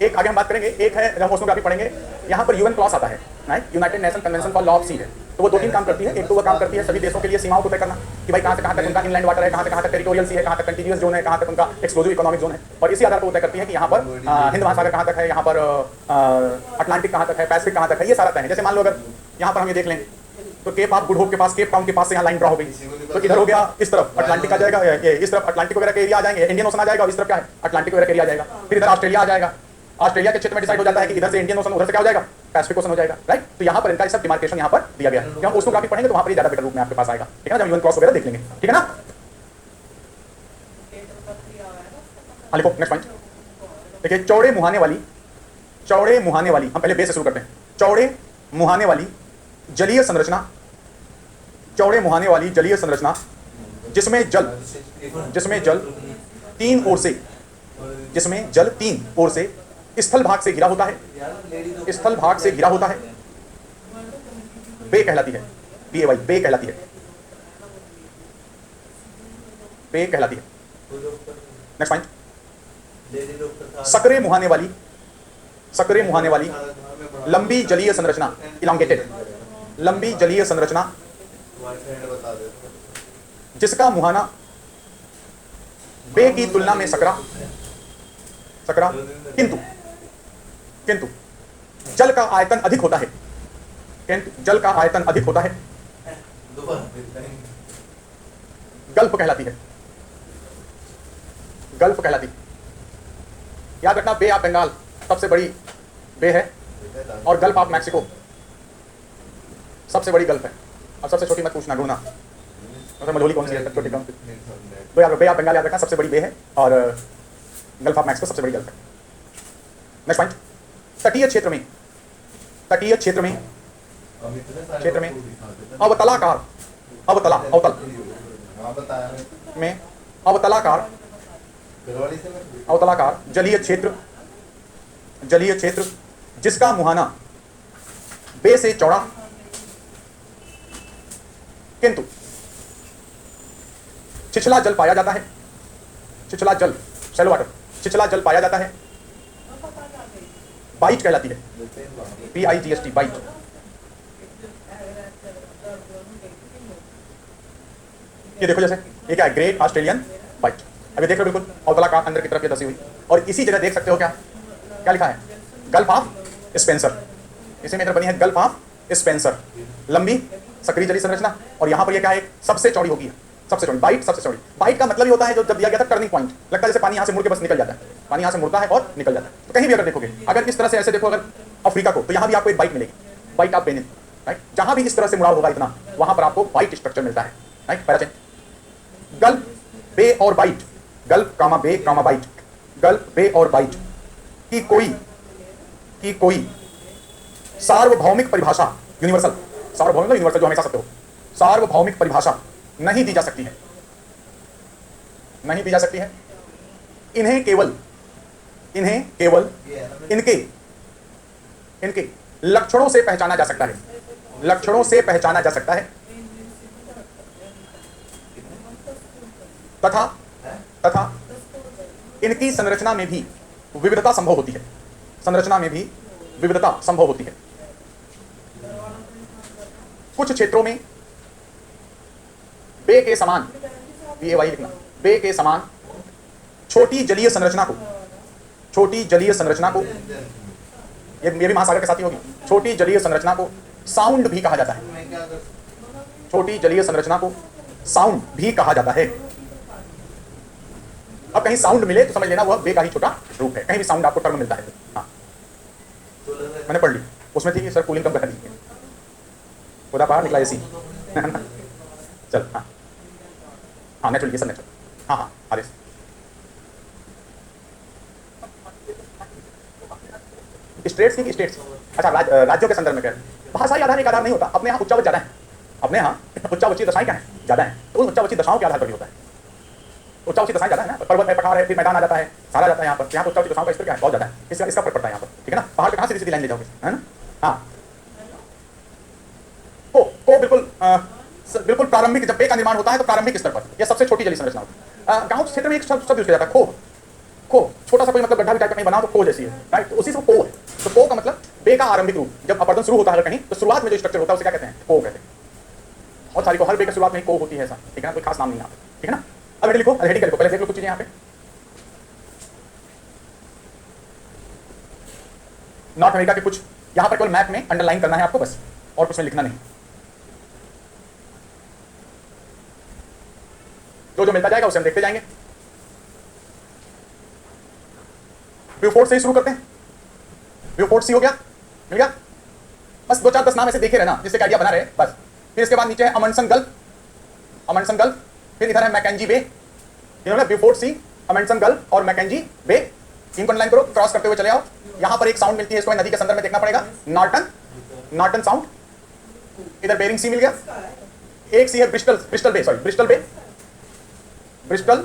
एक आगे हम बात करेंगे, एक है जब ओशनोग्राफी पढ़ेंगे, यहाँ पर यूएन क्लॉज आता है, right, United Nation convention for law of sea है। तो वो 2-3 काम करती है। एक तो वो काम करती है सभी देशों के लिए सीमाओं को तय करना कि भाई कहाँ से कहाँ तक उनका इनलैंड वाटर है, कहाँ से कहाँ तक टेरिटोरियल सी है, कहाँ तक कंटीन्यूअस जोन है, कहाँ तक उनका एक्सक्लूसिव इकोनॉमिक जोन है, और इसी आधार पर वो तय करती है कि यहाँ पर हिंद महासागर कहाँ तक है, यहाँ पर अटलांटिक कहाँ तक है, पैसिफिक कहाँ तक है, ये सारा तय है। जैसे मान लो अगर यहाँ पर हम ये देख लें तो केप ऑफ गुड होप के पास, केप टाउन के पास से यहाँ लाइन ड्रा हो गई, तो इधर हो गया, इस तरफ अटलांटिक आ जाएगा, इस तरफ अटलांटिक वगैरह के एरिया आ जाएंगे, इंडियन ओशन आ जाएगा, और इस तरफ क्या है, अटलांटिक वगैरह के एरिया आ जाएगा। फिर इधर ऑस्ट्रेलिया आ जाएगा, ऑस्ट्रेलिया के क्षेत्र में डिसाइड हो जाता है कि इधर से इंडियन ओशन, उधर से क्या हो जाएगा, पैसिफिक ओशन हो जाएगा, राइट। तो यहाँ पर इनका सब डिमार्केशन यहाँ पर दिया गया है। जब हम ओशनोग्राफी पढ़ेंगे तो वहाँ पर ज्यादा बेटर रूप में आपके पास आएगा, ठीक है ना, जब यूएन क्रॉस वगैरह देख लेंगे, ठीक है ना। लिखो नेक्स्ट पॉइंट, देखिए, चौड़े मुहाने वाली, हम पहले बेस से शुरू करते हैं। चौड़े मुहाने वाली जलीय संरचना, चौड़े मुहाने वाली जलीय संरचना जिसमें जल 3 ओर से, जिसमें जल 3 ओर से स्थल भाग से घिरा होता है, स्थल भाग से घिरा होता है, बे कहलाती है, BAY, बे कहलाती है, बे कहलाती है। नेक्स्ट पॉइंट, लेडी डॉक्टर साहब सकरे मुहाने वाली लंबी जलीय संरचना, इलांगेटेड लंबी जलीय संरचना, बता दे जिसका मुहाना बे की तुलना में सकरा किंतु जल का आयतन अधिक होता है, गल्फ कहलाती है। याद रखना, बे ऑफ बंगाल सबसे बड़ी बे है और गल्फ ऑफ मैक्सिको सबसे बड़ी गल्फ है। अब सबसे छोटी मत पूछना, ढूंढना मतलब मझोली कौन सी है, छोटी कौन सी। बे ऑफ बंगाल याद रखना सबसे बड़ी बे है और गल्फ ऑफ मैक्सिको सबसे बड़ी गल्फ है। नेक्स्ट पॉइंट, तटीय क्षेत्र में अवतलाकार जलीय क्षेत्र जिसका मुहाना बे से चौड़ा किंतु छिछला जल पाया जाता है, छिछला जल पाया जाता है, बाइट कहलाती है, BIGST बाइट। ये देखो जैसे ये क्या है, ग्रेट ऑस्ट्रेलियन बाइट। अभी देख रहे हो बिल्कुल अवतलाकार अंदर की तरफ ये दसी हुई, और इसी जगह देख सकते हो क्या लिखा है, गल्फ ऑफ स्पेंसर। इसी में इधर बनी है गल्फ ऑफ स्पेंसर, लंबी सक्रिय जलीय संरचना, और यहाँ पर ये क्या है, सबसे चौड़ी होगी, सबसे चौड़ी बाइट, सबसे चौड़ी। बाइट का मतलब ही होता है जो जब दिया गया था टर्निंग पॉइंट, लगता है जैसे पानी यहाँ से मुड़ के बस निकल जाता है, पानी यहाँ से मुड़ता है और निकल जाता है। तो कहीं भी अगर देखोगे, अगर इस तरह से ऐसे देखो अगर अफ्रीका को, तो यहाँ भी आपको एक बाइट मिलेगी, बाइट ऑफ बेनिन, राइट। जहाँ भी इस तरह से मुड़ाव होगा इतना, वहां पर आपको बाइट स्ट्रक्चर मिलता है, राइट। पैराचेन गल्फ बे और बाइट, गल्फ कामा बे कामा बाइट, गल्फ बे और बाइट की कोई सार्वभौमिक परिभाषा, यूनिवर्सल, यूनिवर्सल जो हमेशा सत्य हो, सार्वभौमिक परिभाषा नहीं दी जा सकती है। इन्हें केवल इनके लक्षणों से पहचाना जा सकता है, तथा इनकी संरचना में भी विविधता संभव होती है। कुछ क्षेत्रों में बे के समान, BAY लिखना, बे के समान छोटी जलीय संरचना को ये भी महासागर के साथ ही होगी, छोटी जलीय संरचना को साउंड भी कहा जाता है, अब कहीं साउंड मिले तो समझ लेना वह बे का ही छोटा रूप है, कहीं भी साउंड आपको टर्म मिलता है। हाँ मैंने पढ़ ली, उसमें थी कि सर कूलिंग कम करा दी, खुदा बाहर निकला एसी चल। हाँ नेचुरल, ये सब नेचुरल। हाँ आदेश स्टेट्स की स्टेट्स, अच्छा राज्यों के संदर्भ में क्या है, भाषाई आधार एक आधार नहीं होता। अपने यहाँ उच्चावच ज़्यादा है, अपने यहाँ उच्चावची दशाएं क्या है, ज़्यादा है, तो उन उच्चावची दशाओं के आधार पर भी होता है। उच्चावची दशाएं ज़्यादा है ना, पर्वत है, पठार है, फिर मैदान आ जाता है, सारा जाता है यहाँ पर उच्चावची दशाओं का स्तर क्या है, बहुत ज़्यादा है, इसका फर्क पड़ता है यहाँ पर, ठीक है ना। पहाड़ पे कहाँ सीधी लाइन ले जाओगे, है ना। हाँ को बिल्कुल प्रारंभिक, जब बे का निर्माण होता है तो प्रारंभिक स्तर पर यह सबसे छोटी जलीय संरचना होती है। गांव क्षेत्र में एक शब्द यूज किया जाता है, खो, छोटा सा कोई मतलब गड्ढा भी टाइप का कहीं बना तो खो जैसी है, राइट। तो उसी से को है, तो को का मतलब बे का आरंभिक रूप, जब अपर्दन शुरू होता है कहीं तो शुरुआत में जो स्ट्रक्चर होता है उसे क्या कहते हैं, को कहते हैं। और सारी को हर बे की शुरुआत में को होती है ऐसा, ठीक है ना, कोई खास नाम नहीं है, ठीक है ना। अब हेड लिखो, हेडिंग लिखो, पहले देख लो कुछ चीजें यहाँ पे। नॉर्थ अमेरिका के कुछ यहाँ पर केवल मैप में अंडरलाइन करना है आपको बस, और कुछ में लिखना नहीं, जो मिलता जाएगा उसे हम देखते जाएंगे। ब्यूफोर्ट से ही शुरू करते हैं, ब्यूफोर्ट सी हो गया, मिल गया, बस 2-4-10 नाम ऐसे देखे रहना जिससे आइडिया बना रहे बस। फिर इसके बाद नीचे है अमंडसन गल्फ, फिर इधर है मैकेंजी बे, ब्यूफोर्ट सी, अमंडसन गल्फ और मैकेंजी बे, इनको लाइन करो, क्रॉस करते हुए चले आओ। यहाँ पर एक साउंड मिलती है, इसको नदी के संदर्भ में देखना पड़ेगा, नॉर्टन साउंड। इधर बेरिंग सी मिल गया, एक सी है ब्रिस्टल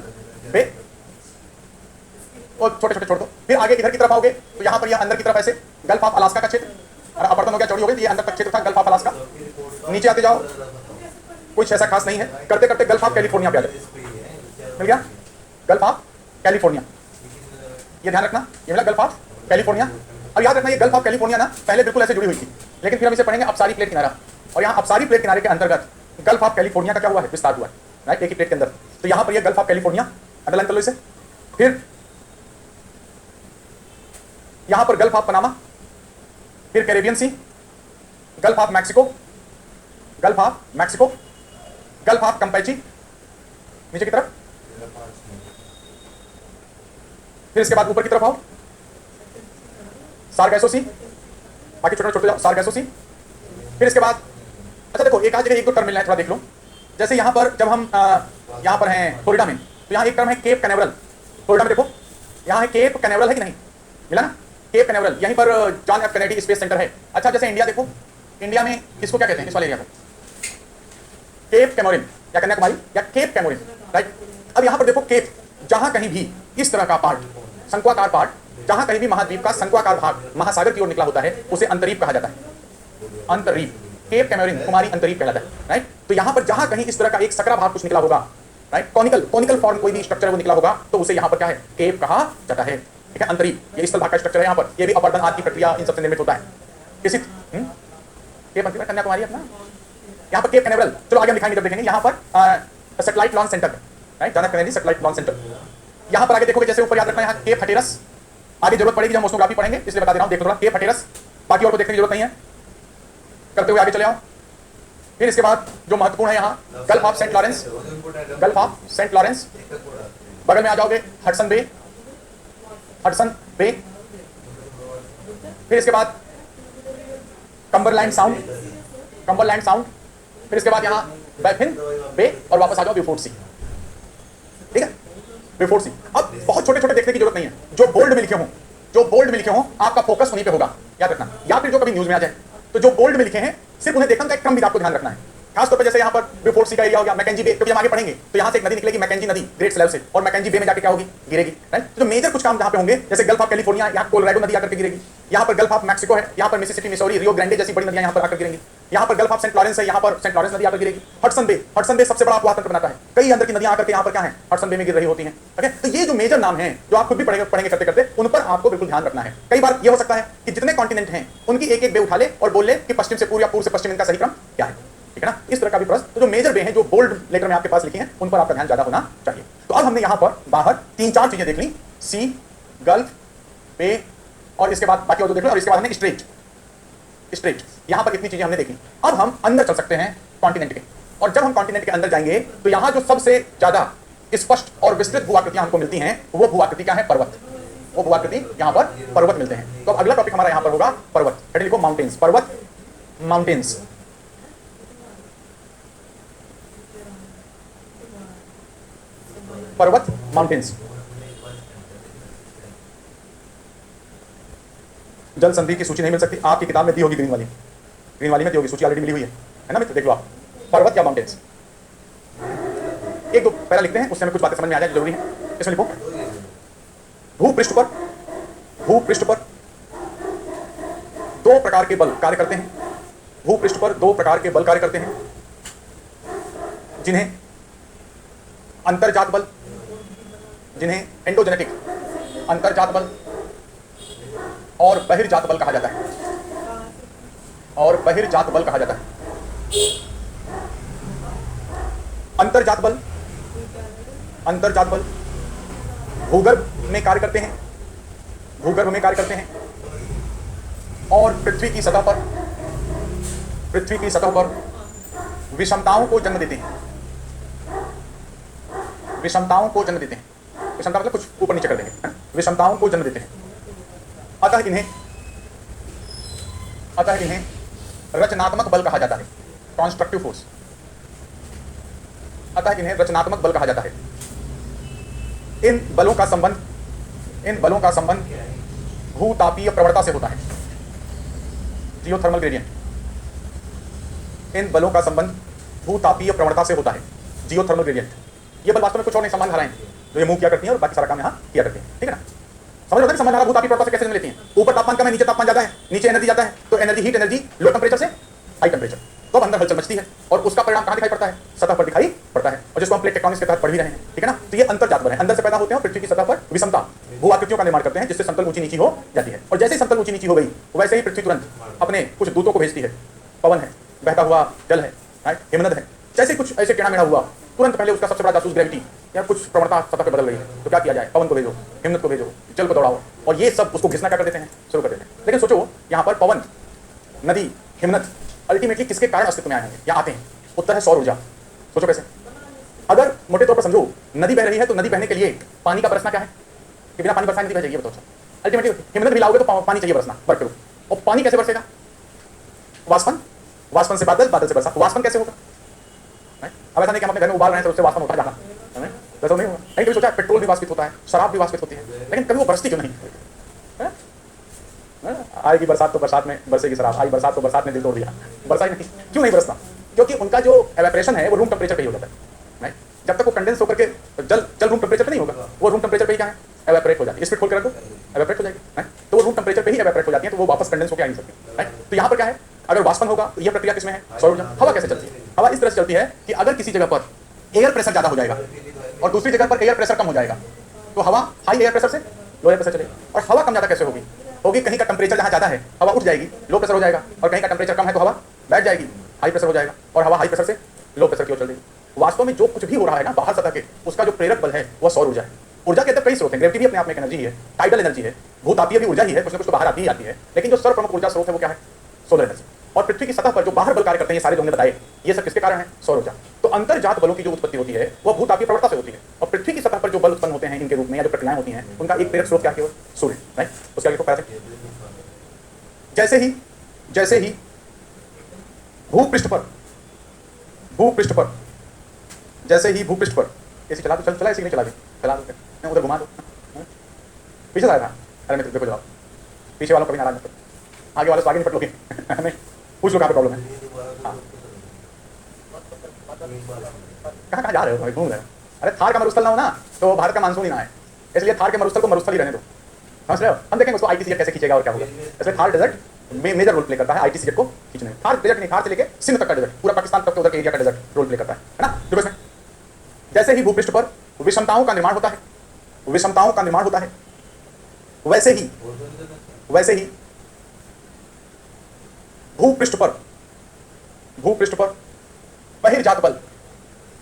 बे, और छोटे छोटे छोड़ दो। फिर आगे इधर की तरफ आओगे तो यहाँ पर यह अंदर की तरफ ऐसे गल्फ ऑफ अलास्का का क्षेत्र, और अपर्दन हो गया, चौड़ी हो गई, ये अंदर तक क्षेत्र था गल्फ ऑफ अलास्का। नीचे आते जाओ, कुछ ऐसा खास नहीं है, करते करते गल्फ ऑफ कैलिफोर्निया पे आ जाओ, मिल गया, गल्फ ऑफ कैलिफोर्निया। ये ध्यान रखना, ये मिला गल्फ ऑफ कैलिफोर्निया। अब याद रखना ये गल्फ ऑफ कैलिफोर्निया ना पहले बिल्कुल ऐसे जुड़ी हुई थी, लेकिन फिर हम इसे पढ़ेंगे अपसारी प्लेट किनारा, और यहाँ अपसारी प्लेट किनारे के अंतर्गत गल्फ ऑफ कैलिफोर्निया का क्या हुआ है, विस्तार हुआ है, राइट, एक ही प्लेट के अंदर। तो यहाँ पर ये गल्फ ऑफ कैलिफोर्निया अंडरलाइन कर लो इसे। फिर यहाँ पर गल्फ ऑफ पनामा, फिर Caribbean sea, gulf of Mexico, gulf of Mexico, gulf of Campeche नीचे की तरफ, फिर इसके बाद ऊपर की तरफ आओ सारगैसो सी, बाकी छोटे छोटे जाओ सारगैसो सी। फिर इसके बाद अच्छा देखो एक आध जगह एक दो टर्म मिलना है, थोड़ा देख लो। जैसे यहाँ पर जब हम यहाँ पर हैं फ्लोरिडा में, तो यहाँ एक टर्म है केप कैनावरल। फ्लोरिडा में देखो यहाँ है केप कैनावरल, है कि नहीं, मिला ना, केप कैनावरल, यहीं पर John F Kennedy space centre है। अच्छा जैसे इंडिया देखो, इंडिया में किसको क्या कहते हैं, इस वाले एरिया को केप कैमोरिन या कन्याकुमारी या केप कैमोरिन, राइट। अब यहाँ पर देखो केप, जहां कहीं भी इस तरह का पार्ट, शंक्वाकार पार्ट, जहां कहीं भी महाद्वीप का शंक्वाकार भाग महासागर की ओर निकला होता है उसे अंतरीप कहा जाता है। अंतरीप, केप कैमोरिन कुमारी अंतरीप कहलाता है, राइट। तो यहाँ पर जहां कहीं इस तरह का एक सकरा भाग कुछ निकला होगा, राइट, कॉनिकल फॉर्म कोई भी स्ट्रक्चर वो निकला होगा, तो उसे यहाँ पर क्या है, केप कहा जाता है, ठीक है। अंतरीप ये स्थल भाग का स्ट्रक्चर है, यहाँ पर ये भी अपर्दन आदि की प्रक्रिया इन सबसे निर्मित होता है। किसी केप अंतरीप कन्याकुमारी अपना, यहाँ पर केप कैनावरल, चलो आगे हम दिखाएंगे जब देखेंगे। यहाँ पर सैटेलाइट लॉन्च सेंटर है, right, John F Kennedy satellite launch centre. यहाँ पर आगे देखोगे जैसे ऊपर याद रखना, यहाँ केप हटेरस, आगे जरूरत पड़ेगी जब ओशनोग्राफी पढ़ेंगे इसलिए बता दे रहा हूँ, देख थोड़ा केप हटेरस, बाकी और को देखने की जरूरत नहीं है, करते हुए आगे चले आओ। फिर इसके बाद जो महत्वपूर्ण है यहाँ Gulf of Saint Lawrence, Gulf of Saint Lawrence, बगल में आ जाओगे हडसन बे, हडसन बे। फिर इसके बाद कम्बरलैंड साउंड, कम्बरलैंड साउंड। फिर इसके बाद यहाँ बैफिन बे और वापस आ जाओ ब्यूफोर्ट सी, ठीक है, ब्यूफोर्ट सी। अब बहुत छोटे छोटे देखने की जरूरत नहीं है, जो बोल्ड में लिखे हों, जो बोल्ड में लिखे हों आपका फोकस उन्हीं पे होगा, याद रखना। या फिर जो कभी न्यूज में आ जाए तो जो बोल्ड में लिखे हैं सिर्फ उन्हें देखने का एक क्रम भी आपको ध्यान रखना है। खासतौर पर जैसे यहाँ पर ब्यूफोर्ट सी का एरिया हो गया, मैकेंजी बे, क्योंकि हम आगे पढ़ेंगे तो यहाँ से एक नदी निकलेगी मैकेंजी नदी ग्रेट स्लैब से, और मैकेंजी बे में जाके क्या होगी, गिरेगी, राइट। तो जो मेजर कुछ काम जहाँ पे होंगे, जैसे गल्फ ऑफ कैलिफोर्निया, यहाँ कोलोराडो नदी आकर के गिरेगी, यहाँ पर गल्फ ऑफ मैक्सिको है, यहाँ पर मिसिसिपी, मिसौरी, रियो ग्रांडे जैसी बड़ी नदियां यहाँ पर आकर गिरेंगी, यहाँ पर गल्फ ऑफ सेंट लॉरेंस है, यहाँ पर सेंट लॉरेंस नदी आकर गिरेगी। हडसन बे, हडसन बे सबसे बड़ा अपवाह तंत्र बनाता है, कई अंदर की नदियां आकर के यहाँ पर क्या है, हडसन बे में गिर रही होती हैं, ओके। तो ये जो मेजर नाम है जो आप खुद भी पढ़ेंगे करते करते, उन पर आपको बिल्कुल ध्यान रखना है। कई बार ये हो सकता है कि जितने कॉन्टिनेंट हैं उनकी एक एक बे उठा ले और बोल ले कि पश्चिम से पूर्व या पूर्व से पश्चिम इनका सही क्रम क्या है, ठीक है ना, इस तरह का भी प्रश्न। तो जो मेजर बे हैं जो बोल्ड लेटर में आपके पास लिखी हैं उन पर आपका ध्यान ज्यादा होना चाहिए। तो अब हमने यहाँ पर बाहर 3-4 चीजें देख ली, सी, गल्फ, बे, और इसके बाद बाकी और देख लो, और इसके बाद हमने स्ट्रेट, स्ट्रेट, यहाँ पर इतनी चीजें हमने देखी। अब हम अंदर चल सकते हैं कॉन्टिनेंट के, और जब हम कॉन्टिनेंट के अंदर जाएंगे तो यहाँ जो सबसे ज्यादा स्पष्ट और विस्तृत भूआकृतियां हमको मिलती हैं वो भूआकृति क्या है, पर्वत, वो भूआकृति यहाँ पर पर्वत मिलते हैं। तो अब अगला टॉपिक हमारा यहाँ पर होगा पर्वत, हेड लिखो माउंटेन्स, पर्वत, माउंटेन्स। पर्वत, माउंटेन्स। जल संधि की सूची नहीं मिल सकती, आपकी किताब में दी होगी, ग्रीन वाली, ग्रीन वाली में दी होगी, सूची ऑलरेडी मिली हुई है ना मित्र, देख लो आप, पर्वत या माउंटेन्स। एक दो पैरा लिखते हैं, उससे हमें कुछ बातें समझ में आ जाए, जरूरी है। इसमें लिखो भूपृष्ठ पर, भूपृष्ठ पर दो प्रकार के बल कार्य करते हैं, भूपृष्ठ पर दो प्रकार के बल कार्य करते हैं, जिन्हें अंतर्जात बल, जिन्हें एंडोजेनेटिक अंतर्जात बल और बहिर्जात बल कहा जाता है, और बहिर्जात बल कहा जाता है। अंतर्जात बल, अंतर्जात बल भूगर्भ में कार्य करते हैं, भूगर्भ में कार्य करते हैं, और पृथ्वी की सतह पर, पृथ्वी की सतह पर विषमताओं को जन्म देते हैं, विषमताओं को जन्म देते हैं। विषमता मतलब कुछ ऊपर नीचे कर देंगे, विषमताओं को जन्म देते हैं। अतः इन्हें रचनात्मक बल कहा जाता है, कॉन्स्ट्रक्टिव फोर्स। अतः इन्हें रचनात्मक बल कहा जाता है। इन बलों का संबंध भूतापीय प्रवणता से होता है, जियोथर्मल ग्रेडियंट। इन बलों का संबंध भूतापीय प्रवणता से होता है, जियोथर्मल ग्रेडियंट। ये बल वास्तव में कुछ और नहीं, समान धाराएं जो ये मूव किया करती हैं और बाकी सारा काम यहाँ किया करते हैं, ठीक है ना। समझ रहे हो समान धारा भूतापीय प्रवणता से कैसे जन्म लेती हैं। ऊपर तापमान कम है, नीचे तापमान ज्यादा है, नीचे एनर्जी जाता है, तो energy, heat energy low temperature से हाई टेम्परेचर, तो अब अंदर हलचल मचती है, और उसका परिणाम कहाँ दिखाई पड़ता है, सतह पर दिखाई पड़ता है, और जिसको हम प्लेट टेक्टोनिक्स के तहत पढ़ भी रहे हैं, ठीक है ना। तो ये अंतर्जात बल है, अंदर से पैदा होते हैं, पृथ्वी की सतह पर विषमता भू आकृतियों का निर्माण करते हैं जिससे समतल ऊंची नीची हो जाती है। और जैसे ही समतल ऊंची नीची हो गई वैसे ही पृथ्वी तुरंत अपने कुछ दूतों को भेजती है। पवन है, बहता हुआ जल है, हिमनद है। जैसे कुछ ऐसे टेढ़ा मेढ़ा हुआ तुरंत पहले उसका सबसे बड़ा जासूस ग्रेविटी या कुछ प्रवणता सतह पे बदल गई है तो क्या किया जाए, पवन को भेजो, हिमनद को भेजो, जल को दौड़ाओ, और ये सब उसको घिसना क्या कर देते हैं, शुरू कर देते हैं। लेकिन सोचो यहाँ पर पवन, नदी, हिमनद अल्टीमेटली किसके कारण अस्तित्व में आए होंगे या आते हैं? उत्तर है सौर ऊर्जा। सोचो कैसे। अगर मोटे तौर पर समझो नदी बह रही है तो नदी बहने के लिए पानी का बरसना क्या है कि बिना पानी बरसाए नदी बह जाएगी? बताओ। अल्टीमेटली हिमनद भी लाओगे तो पानी चाहिए बरसना, बर्फ के रूप। और पानी कैसे बरसेगा? वाष्पन, वाष्पन से बादल, बादल से बरसात। वाष्पन कैसे होगा? अब ऐसा नहीं कि हम अपने घर में उबाल रहे हैं तो उससे वाष्पन होता जाना, वैसा नहीं होगा। नहीं, कभी सोचा पेट्रोल भी वाष्पित होता है, शराब भी वाष्पित होती है, लेकिन कभी वो बरसती क्यों नहीं? आएगी बरसात तो बरसात में बरसेगी शराब, आई बरसात तो बरसात ने दिल तोड़ दिया, बरसा ही नहीं। क्यों नहीं बरसता? क्योंकि उनका जो एवेपोरेशन है वो रूम टेम्परेचर पे ही हो जाता है। जब तक वो कंडेंस होकर के जल रूम टेम्परेचर पे नहीं होगा, वो रूम टेम्परेचर पे ही क्या है, एवेपोरेट हो जाती है। स्पीड खोल कर रखो, एवेपोरेट हो जाएगी। तो वो रूम टेम्परेचर पे ही एवेपोरेट हो जाती है, तो वो वापस कंडेंस होकर आ नहीं सकती। तो यहाँ पर क्या है, अगर वाष्पन होगा तो यह प्रक्रिया किसमें है? सौर ऊर्जा। हवा कैसे चलती है? हवा इस तरह से चलती है कि अगर किसी जगह पर एयर प्रेशर ज्यादा हो जाएगा और दूसरी जगह पर एयर प्रेशर कम हो जाएगा तो हवा हाई एयर प्रेशर से लो एयर प्रेशर चलेगी। और हवा कम ज्यादा कैसे होगी? कहीं का टेम्परेचर जहां ज्यादा है हवा उठ जाएगी, लो प्रेशर हो जाएगा, और कहीं का टेम्परेचर कम है तो हवा बैठ जाएगी, हाई प्रेशर हो जाएगा, और हवा हाई प्रेशर से लो प्रेशर की ओर चल जाएगी। वास्तव में जो कुछ भी हो रहा है ना बाहर सतह के, उसका जो प्रेरक बल है वह सौर ऊर्जा है। ऊर्जा के अंदर कई स्रोत हैं, ग्रेविटी भी अपने आप में एक एनर्जी है, टाइडल एनर्जी है, भूतापीय भी ऊर्जा ही है, कुछ न कुछ तो बाहर आती ही आती है, लेकिन जो सर्वप्रमुख ऊर्जा स्रोत है वो क्या है? Solar energy. और पृथ्वी की सतह पर जो बाहर बल कार्य करते हैं, ये सारे जो हमने बताए, ये सब किसके कारण है? सौर ऊर्जा। तो अंतर्जात बलों की जो उत्पत्ति होती है वह भूतापीय प्रवणता से होती है, और पृथ्वी की सतह पर जो बल उत्पन्न होते हैं इनके रूप में या जो प्रक्रियाएं होती हैं उनका एक प्रेरक स्रोत क्या है? सूर्य। राइट, उसका लिखो पैसे। जैसे ही भूपृष्ठ पर जैसे ही भूपृष्ठ पर ऐसे चला दो, चला ऐसे नहीं चला दे, चला दो, उधर घुमा दो, पीछे से आएगा। अरे मित्र देखो जवाब, पीछे वालों कभी नाराज मत करो, आगे वाले से आगे निपट लोगे। नहीं पूछ लो कहाँ पे प्रॉब्लम है। कहाँ कहाँ जा रहे हो भाई, घूम रहे हो? अरे थार का मरुस्थल ना हो ना तो भारत का मानसून ही ना है, इसलिए थार के मरुस्थल को मरुस्थल ही रहने दो। समझ रहे हो? हम देखेंगे उसको आईटीसी कैसे खींचेगा और क्या होगा। इसलिए Thar desert major role play करता है आईटीसी को खींचने में। थार डेजर्ट नहीं, थार से लेके सिंध तक का डेजर्ट, पूरा पाकिस्तान तक के उधर के एरिया का डेजर्ट रोल प्ले करता है ना। देखो इसमें जैसे ही भूपृष्ठ पर विषमताओं का निर्माण होता है, वैसे ही भूपृष्ठ पर बहिर्जात बल,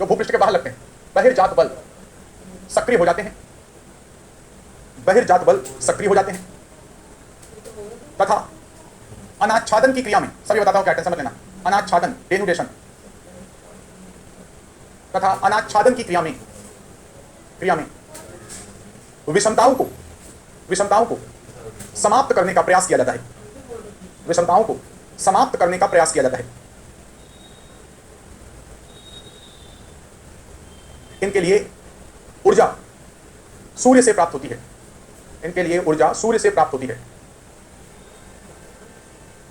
जो भूपृष्ठ के बाहर लगते हैं, बहिर्जात बल सक्रिय हो जाते हैं, तथा अनाच्छादन की क्रिया में, सभी बताता हूं क्या, टेंशन मत लेना, अनाच्छादन डेनुडेशन, तथा अनाच्छादन की क्रिया में विषमताओं को समाप्त करने का प्रयास किया जाता है। इनके लिए ऊर्जा सूर्य से प्राप्त होती है।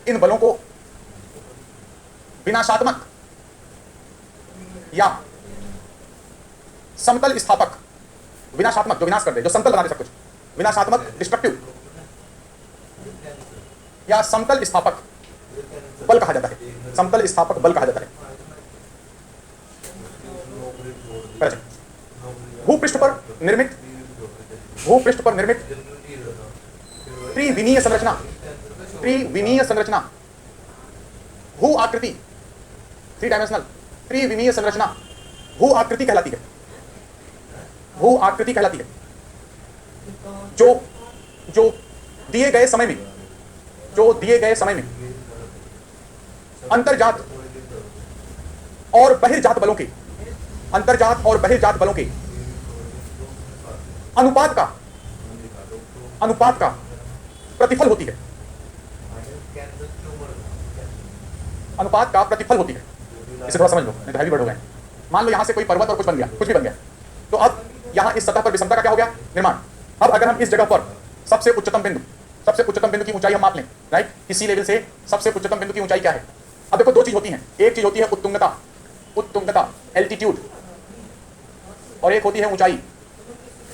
इन बलों को विनाशात्मक या समतल स्थापक, विनाशात्मक जो विनाश कर दे, जो समतल बना दे सब कुछ, विनाशात्मक डिस्ट्रक्टिव, या समतल स्थापक बल कहा जाता है। भूपृष्ठ पर निर्मित त्रिविमीय संरचना भू आकृति, 3 डायमेंशनल त्रिविमीय संरचना भू आकृति कहलाती है। जो दिए गए समय में अंतर्जात और बहिर्जात बलों के अनुपात का प्रतिफल होती है। इसे थोड़ा समझ लो, नहीं तो हैवी वर्ड हो गए। मान लो यहां से कोई पर्वत और कुछ भी बन गया, तो अब यहां इस सतह पर विषमता का क्या हो गया? निर्माण। अब अगर हम इस जगह पर सबसे उच्चतम बिंदु की ऊंचाई हम माप लें, राइट, किसी लेवल से सबसे उच्चतम बिंदु की ऊंचाई क्या है? अब देखो 2 चीज होती हैं, एक चीज होती है उत्तुंगता एल्टीट्यूड, और एक होती है ऊंचाई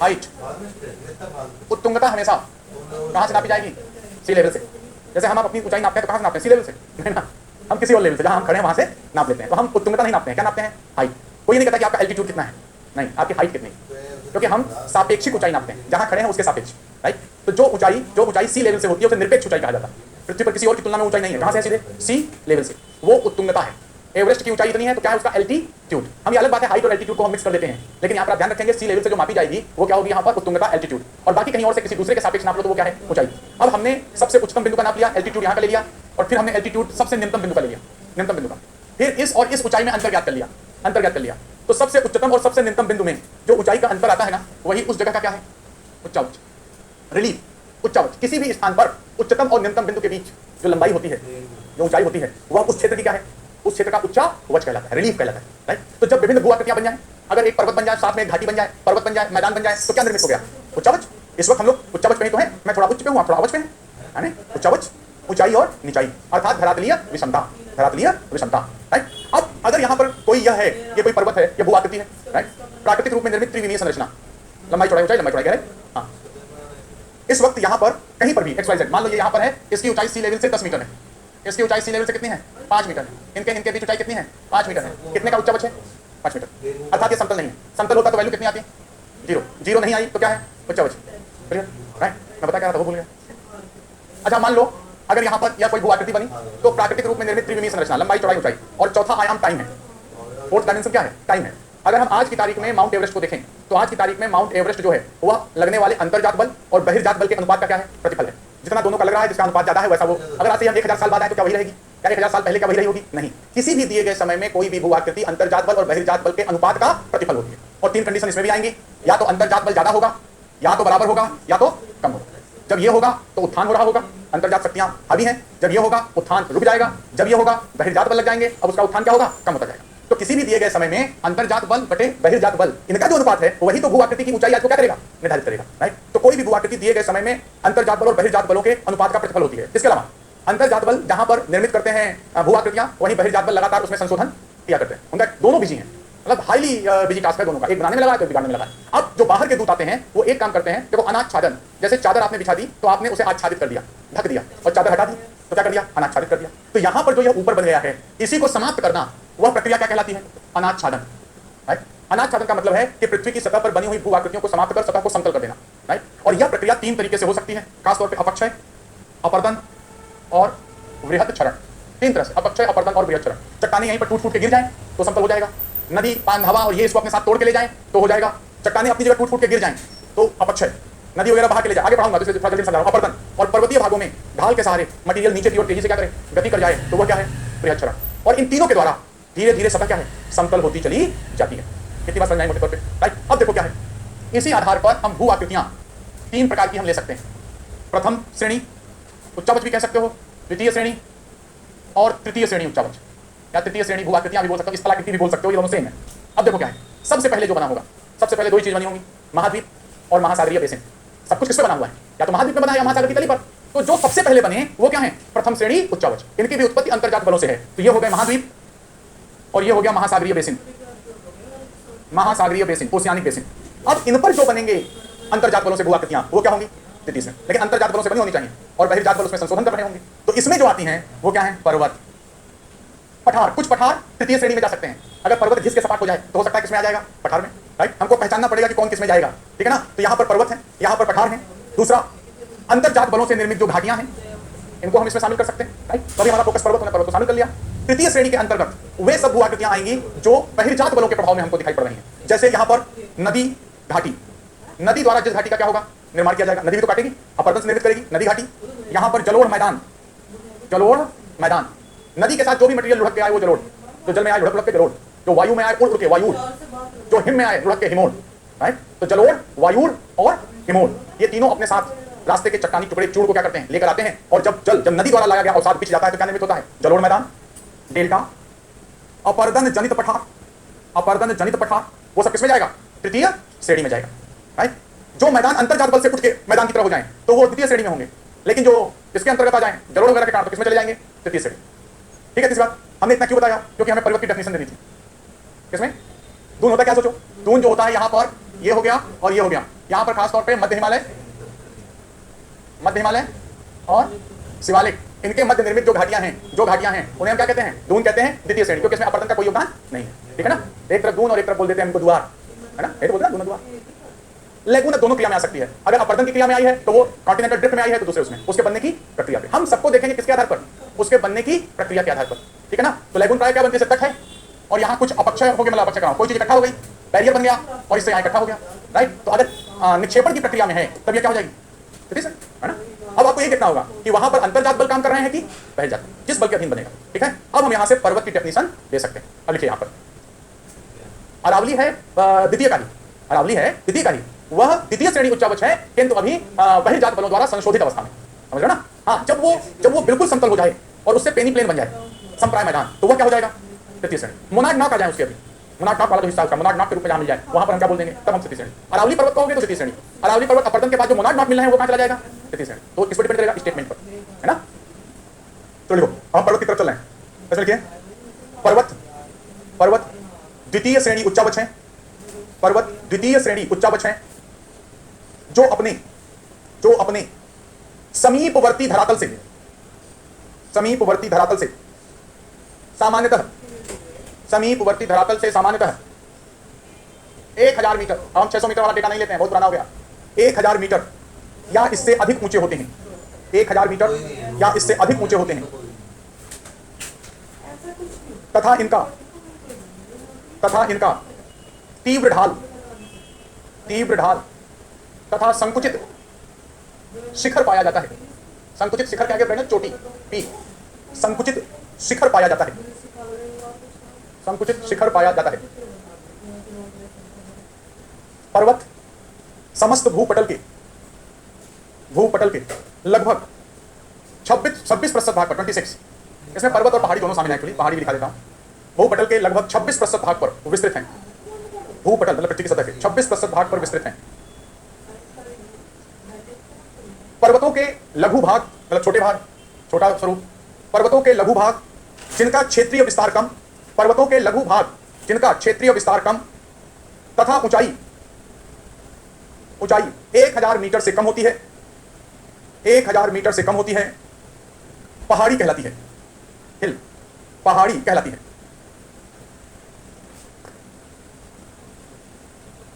हाइट। उत्तुंगता हमेशा कहां से नापी जाएगी? सी लेवल से। जैसे हम अपनी ऊंचाई नापते हैं तो कहां से नापते हैं? सी लेवल से, नहीं ना, हम किसी और लेवल से जहां हम खड़े हैं वहां से नाप लेते हैं। तो हम उत्तुंगता नहीं नापते हैं, क्या नापते हैं? हाइट। कोई नहीं कहता कि आपका एल्टीट्यूड कितना है, नहीं, आपकी हाइट कितनी। क्योंकि हम सापेक्षिक ऊंचाई नापते हैं, जहां खड़े हैं उसके सापेक्ष, राइट। तो जो ऊंचाई सी लेवल से होती है उसे निरपेक्ष ऊंचाई कहा जाता है। पृथ्वी पर किसी और की तुलना में ऊंचाई नहीं है, कहां से है? सीधे सी लेवल से, वो उत्तुंगता है। एवरेस्ट की ऊंचाई इतनी है तो क्या है उसका एल्टीट्यूड। हम ये अलग बात है, हाइट और एल्टीट्यूड को हम मिक्स कर देते हैं, लेकिन यहाँ पर आप ध्यान रखेंगे सी लेवल से जो मापी जाएगी वो क्या होगी यहाँ पर? उत्तुंगता, एल्टीट्यूड। और बाकी कहीं और से किसी दूसरे के सापेक्ष नाप लो तो वो क्या है? ऊंचाई। अब हमने सबसे उच्चतम बिंदु का नाप लिया, एल्टीट्यूड यहाँ का ले लिया, और फिर हमने एल्टीट्यूड सबसे निम्नतम बिंदु का ले लिया, निम्नतम बिंदु का, फिर इस और इस ऊंचाई में अंतर ज्ञात कर लिया, अंतर कर लिया। तो सबसे उच्चतम और सबसे निम्नतम बिंदु में जो ऊंचाई का अंतर आता है ना, वही उस जगह का क्या है? उच्चावच, रिलीफ। उच्चावच, किसी भी स्थान पर उच्चतम और निम्नतम बिंदु के बीच जो लंबाई होती है, जो ऊंचाई होती है, वह उस क्षेत्र की क्या है? उस क्षेत्र का उच्चावच कहलाता है, रिलीफ कहलाता है, राइट। तो जब विभिन्न भू आकृतियां बन जाए, अगर एक पर्वत बन जाए, साथ में एक घाटी बन जाए, पर्वत बन जाए, मैदान बन जाए, तो क्या निर्मित हो गया? उच्चावच। इस वक्त हम लोग उच्चावच पे ही तो है, मैं थोड़ा उच्च पे हूं, आप थोड़ा अवच पे हैं, है? उच्चावच, ऊंचाई और निचाई, अर्थात धरातलीय विषमता, धरातलीय विषमता, राइट। अब अगर यहाँ पर कोई यह है, ये कोई पर्वत है, ये भू आकृति है, राइट, प्राकृतिक रूप में निर्मित त्रिविमीय संरचना, लंबाई चौड़ाई ऊंचाई, लंबाई चौड़ाई कह रहे हैं, हाँ। इस वक्त यहाँ पर कहीं पर भी XYZ, मान लो ये यहाँ पर है, इसकी ऊंचाई सी लेवल से 10 मीटर है, इसकी ऊंचाई सी लेवल से कितनी है? 5 मीटर है, इनके बीच ऊंचाई कितनी है? 5 मीटर है। कितने का उच्चावच है? 5 मीटर, अर्थात ये समतल नहीं है। समतल होता तो वैल्यू कितनी आती है? 0। 0 नहीं आई तो क्या है? उच्चावच, क्लियर, राइट। मैं बता क्या रहा था वो भूल गया। अच्छा, मान लो अगर यहाँ पर यह कोई भू आकृति बनी, तो प्राकृतिक रूप में निर्मित त्रिविमीय संरचना, लंबाई चौड़ाई ऊंचाई, और चौथा आयाम टाइम है, फोर्थ डायमेंशन क्या है? टाइम है। अगर हम आज की तारीख में माउंट एवरेस्ट को देखें, तो आज की तारीख में माउंट एवरेस्ट जो है वह लगने वाले अंतर्जात बल और बहिर्जात बल के अनुपात का क्या है? प्रतिफल है। जितना दोनों का लग रहा है, जिसका अनुपात ज्यादा है वैसा वो, अगर आज से हम 1000 साल बाद आए तो क्या वही रहेगी? क्या 1000 साल पहले क्या वही रही होगी? नहीं। किसी भी दिए गए समय में कोई भी भू आकृति अंतर्जात बल और बहिर्जात बल के अनुपात का प्रतिफल होती है, और 3 कंडीशन इसमें भी आएंगी, या तो अंतर्जात बल ज्यादा होगा, या तो बराबर होगा, या तो कम होगा। जब ये होगा तो उत्थान हो रहा होगा, अंतर्जात शक्तियां हावी हैं, जब ये होगा उत्थान रुक जाएगा, जब ये होगा बहिर्जात बल लग जाएंगे, अब उसका उत्थान क्या होगा? कम होता जाएगा। तो किसी भी दिए गए समय में अंतर्जात बल बटे बहिर्जात बल, इनका जो अनुपात है वही तो भू आकृति की ऊंचाई आज को क्या करेगा? निर्धारित करेगा, राइट। तो कोई भी भू आकृति दिए गए समय में अंतर्जात बल और बहिर्जात बलों के अनुपात का प्रतिफल होती है। इसके अलावा अंतर्जात बल जहां पर निर्मित करते हैं भू आकृतियां, वहीं बहिर्जात बल लगातार उसमें संशोधन किया करते हैं। उनका दोनों बिजी हैं, मतलब हाईली बिजी टास्क है दोनों का, एक बनाने में लगा है तो बिगाड़ने में लगा है। अब जो बाहर के दूत आते हैं वो एक काम करते हैं, देखो अनाच्छादन, जैसे चादर आपने बिछा दी तो आपने उसे आच्छादित कर दिया, ढक दिया, और चादर हटा दी तो क्या कर दिया? अनाच्छादित कर दिया। तो यहाँ पर जो यह ऊपर बन गया है, इसी को समाप्त करना, वह प्रक्रिया क्या कहलाती है? अनाच्छादन, राइट। अनाच्छादन का मतलब है कि पृथ्वी की सतह पर बनी हुई भू आकृतियों को समाप्त कर सतह को समतल कर देना, राइट। और यह प्रक्रिया 3 तरीके से हो सकती है, खासतौर पर अपक्षय, अपरदन और वृहत क्षरण। 3 तरह से, अपक्षय, अपरदन और वृहत क्षरण। चट्टाने यहीं पर टूट फूट के गिर जाए तो समतल हो जाएगा, नदी, पान, हवा और ये इसको अपने साथ तोड़ के ले जाए तो हो जाएगा। चट्टाने अपनी जगह टूट फूट के गिर जाए तो अपक्षय, नदी वगैरह बहा के ले जाए, आगे पढ़ाऊंगा तो थोड़ा जल्दी समझा रहा हूं। अपरदन, और पर्वतीय भागों में ढाल के सहारे मटेरियल नीचे की ओर तेजी से क्या करे? गति कर जाए तो वह क्या है? वृहत क्षरण। और इन तीनों के द्वारा धीरे धीरे सतह क्या है? समतल होती चली जाती है। कितनी बात समझ आई मोटे तौर पे, राइट। अब देखो क्या है, इसी आधार पर हम भू आकृतियां 3 प्रकार की हम ले सकते हैं। प्रथम श्रेणी उच्चावच भी कह सकते हो, द्वितीय श्रेणी और तृतीय श्रेणी उच्चावच, या तृतीय श्रेणी भू आकृतियां भी बोल सकते हो, स्थलाकृति भी बोल सकते हो, ये दोनों सेम है। अब देखो क्या है, सबसे पहले जो बना होगा, सबसे पहले 2 ही चीज बनी होंगी, महाद्वीप और महासागरीय बेसिन। सब कुछ किस पे बना हुआ है? या तो महाद्वीप में बना है या महासागर की तली पर। तो जो सबसे पहले बने वो क्या है? प्रथम श्रेणी उच्चावच। इनकी भी उत्पत्ति अंतर्जात बलों से है। तो ये हो गए महाद्वीप और ये हो गया महासागरीय बेसिन, महासागरीय बेसिन, ओशियानिक बेसिन। अब इन पर जो बनेंगे अंतर्जात बलों से भू आकृतियां, वो क्या होंगी? तृतीय श्रेणी। लेकिन अंतर्जात बलों से बनी होनी चाहिए और बहिर्जात बल उसमें संशोधन कर रहे होंगे। तो इसमें जो आती हैं वो क्या है? पर्वत, पठार। कुछ पठार तृतीय श्रेणी में जा सकते हैं। अगर पर्वत घिस के सपाट हो जाए तो हो सकता है किसमें आ जाएगा? पठार में, राइट। हमको पहचानना पड़ेगा कि कौन किसमें जाएगा, ठीक है ना। तो यहाँ पर पर्वत है, यहाँ पर पठार है। दूसरा, अंतर्जात बलों से निर्मित जो घाटियां हैं, इनको हम इसमें शामिल कर सकते हैं, राइट। तो हमारा फोकस पर्वत होने, पर्वत को शामिल कर लिया। तृतीय श्रेणी के अंतर्गत वे सब भू आकृतियां आएंगी जो बहिर्जात बलों के प्रभाव में हमको दिखाई पड़ रही हैं। जैसे यहाँ पर नदी, घाटी, नदी द्वारा जिस घाटी का क्या होगा? निर्माण किया जाएगा। नदी भी तो काटेगी, अपरदन से निर्मित करेगी, नदी घाटी। यहाँ पर जलोढ़ मैदान, जलोढ़ मैदान, नदी के साथ जो भी मटेरियल लुढ़क के आए वो जलोढ़, जो जल में आए लुढ़क के जलोढ़, जो वायु में आए उड़ के वायुड़, जो हिम में आए लुढ़क के हिमोड़, राइट। तो जलोढ़, वायुड़ और हिमोड़, ये तीनों अपने साथ रास्ते के चट्टानी टुकड़े चूड़ को क्या करते हैं? लेकर आते हैं। और जब नदी द्वारा लाया गया अवसाद बिछ जाता है तो क्या निर्मित होता है? जलोढ़ मैदान, डेल्टा, अपरदन जनित पठार, अपरदन जनित पठार। वो सब किसमें जाएगा? तृतीय श्रेणी में जाएगा, राइट। जो मैदान अंतर्जात बल से उठ के मैदान की तरफ हो जाए तो वो द्वितीय श्रेणी में होंगे, लेकिन जो इसके अंतर्गत आ जाए जलोढ़ वगैरह के कारण तो किसमें चले जाएंगे? तृतीय श्रेणी, ठीक है। तीसरी बात, हमने इतना क्यों बताया? क्योंकि हमें पर्वत की डेफिनेशन देनी थी। किसमें दून होता है? क्या सोचो, दून जो होता है यहाँ पर ये हो गया और ये हो गया। यहाँ पर खासतौर पे मध्य हिमालय, मध्य हिमालय और शिवालिक, इनके मध्य निर्मित जो घाटियां हैं, उन्हें हम क्या कहते हैं? दून कहते हैं, द्वितीय श्रेणी, क्योंकि इसमें अपरदन का कोई योगदान नहीं है, ठीक है ना। एक तरफ दून और एक तरफ बोल देते हैं हमको द्वार, है ना, बोलते हैं दून द्वार। लेगून दोनों क्रिया में आ सकती है। अगर अपर्दन की क्रिया में आई है तो वो कॉन्टिनेंटल ड्रिफ्ट में आई है तो दूसरे उसमें उसके बनने की प्रक्रिया पे। हम सबको देखेंगे किसके आधार पर, उसके बनने की प्रक्रिया के आधार पर, ठीक है ना। तो लेगून प्राय क्या बनती है, तक है और यहाँ कुछ अपक्षय हो गया, मतलब अपक्षय कोई चीज इकट्ठा हो गई, बैरियर बन गया और इससे यहाँ इकट्ठा हो गया, राइट। तो अगर निक्षेपण की प्रक्रिया में है तब ये क्या हो जाएगी, है ना। अब आपको ये देखना होगा कि वहां पर अंतर्जात बल काम कर रहे हैं कि बहिर्जात, किस बल के अधीन बनेगा, ठीक है। अब हम यहां से पर्वत की डेफिनेशन दे सकते हैं। अब लिखिए यहां पर अरावली है द्वितीय कार्य, अरावली है द्वितीय कार्य, वह द्वितीय श्रेणी उच्चावच है किंतु अभी बहिर्जात बलों द्वारा संशोधित अवस्था में, समझ रहे हो ना। हाँ, जब वो बिल्कुल समतल हो जाए और उससे पेनी प्लेन बन जाए, समप्राय मैदान, तो वह क्या हो जाएगा, तृतीय श्रेणी। मोनाड नाक आ जाए उसके, अभी मोनाड नाक वाला जो हिस्सा है मोनाड नाक के रूप में जहां मिल जाए वहां पर हम क्या बोल देंगे, तब हम तृतीय श्रेणी। अरावली पर्वत कहोगे तो तृतीय श्रेणी। अरावली पर्वत अपर्दन के बाद जो मोनाड नाक मिलना है वो कहां चला जाएगा, तृतीय श्रेणी। तो इस पर डिपेंड करेगा स्टेटमेंट पर, है ना। तो लिखो हम पर्वत की तरफ चल रहे हैं, ऐसे लिखिए पर्वत द्वितीय श्रेणी उच्चावच है, पर्वत द्वितीय श्रेणी उच्चावच है जो अपने समीपवर्ती धरातल से सामान्यतः 1000 मीटर, हम 600 मीटर वाला डेटा नहीं लेते हैं, बहुत पुराना हो गया, 1000 मीटर या इससे अधिक ऊंचे होते हैं, 1000 मीटर या इससे अधिक ऊंचे होते हैं तथा इनका तीव्र ढाल तथा संकुचित शिखर पाया जाता है। संकुचित शिखर क्या कहते हैं, चोटी, पीक, संकुचित शिखर पाया जाता है, संकुचित शिखर पाया जाता है। पर्वत समस्त भूपटल के लगभग 26% भाग पर, 26, इसमें पर्वत और पहाड़ी दोनों शामिल हैं, पहाड़ी भी दिखा देता हूं। भूपटल के लगभग 26% भाग पर विस्तृत हैं, भूपटल मतलब पृथ्वी की सतह के 26% भाग पर विस्तृत हैं। पर्वतों के लघु भाग मतलब छोटे भाग, छोटा स्वरूप, पर्वतों के लघु भाग जिनका क्षेत्रीय विस्तार कम, पर्वतों के लघु भाग जिनका क्षेत्रीय विस्तार कम तथा ऊंचाई 1000 मीटर से कम होती है, 1000 मीटर से कम होती है, पहाड़ी कहलाती है, हिल, पहाड़ी कहलाती है।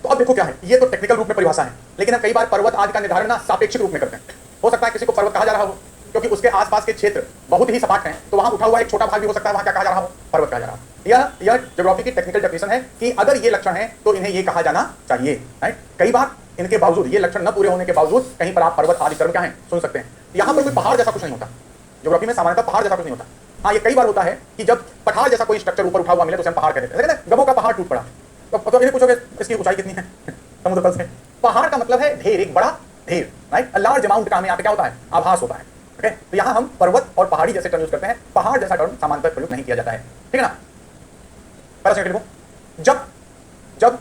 तो अब देखो क्या है, ये तो टेक्निकल रूप में परिभाषा है, लेकिन हम कई बार पर्वत आदि का निर्धारण ना सापेक्षिक रूप में करते हैं। हो सकता है किसी को पर्वत कहा जा रहा हो क्योंकि उसके आसपास के क्षेत्र बहुत ही सपाट हैं, तो वहां उठा हुआ एक छोटा भाग भी हो सकता है, वहां क्या कहा जा रहा हो, पर्वत कहा जा रहा हो। यह ज्योग्राफी की टेक्निकल डेफिनेशन है कि अगर ये लक्षण है तो इन्हें ये कहा जाना चाहिए, राइट। कई बार इनके बावजूद, ये लक्षण न पूरे होने के बावजूद कहीं पर आप पर्वत आदि टर्म क्या है सुन सकते हैं। यहाँ पर कोई पहाड़ जैसा कुछ नहीं होता, ज्योग्राफी में सामान्यतः पहाड़ जैसा कुछ नहीं होता। हाँ, ये कई बार होता है कि जब पठार जैसा कोई स्ट्रक्चर ऊपर उठा हुआ मिले तो उसे हम पहाड़ कहते हैं। गमों का पहाड़ टूट पड़ा, तो इन्हें पूछोगे इसकी ऊंचाई कितनी है समुद्र तल से। पहाड़ का मतलब है ढेर, एक बड़ा ढेर, राइट। लार्ज अमाउंट का में यहाँ पे क्या होता है, आभास होता है, ओके। तो यहाँ हम पर्वत और पहाड़ी जैसे टर्म यूज करते हैं, पहाड़ जैसा टर्म सामान्यतः प्रयोग नहीं किया जाता है, ठीक है ना। पहला सेकंड लिखो, जब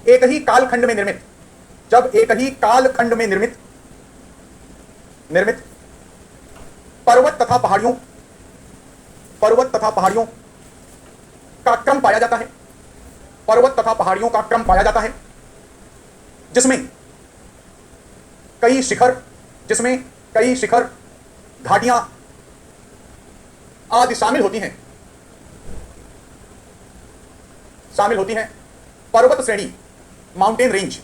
एक ही कालखंड में निर्मित पर्वत तथा पहाड़ियों का क्रम पाया जाता है, पर्वत तथा पहाड़ियों का क्रम पाया जाता है जिसमें कई शिखर घाटियां आदि शामिल होती हैं, पर्वत श्रेणी, माउंटेन रेंज,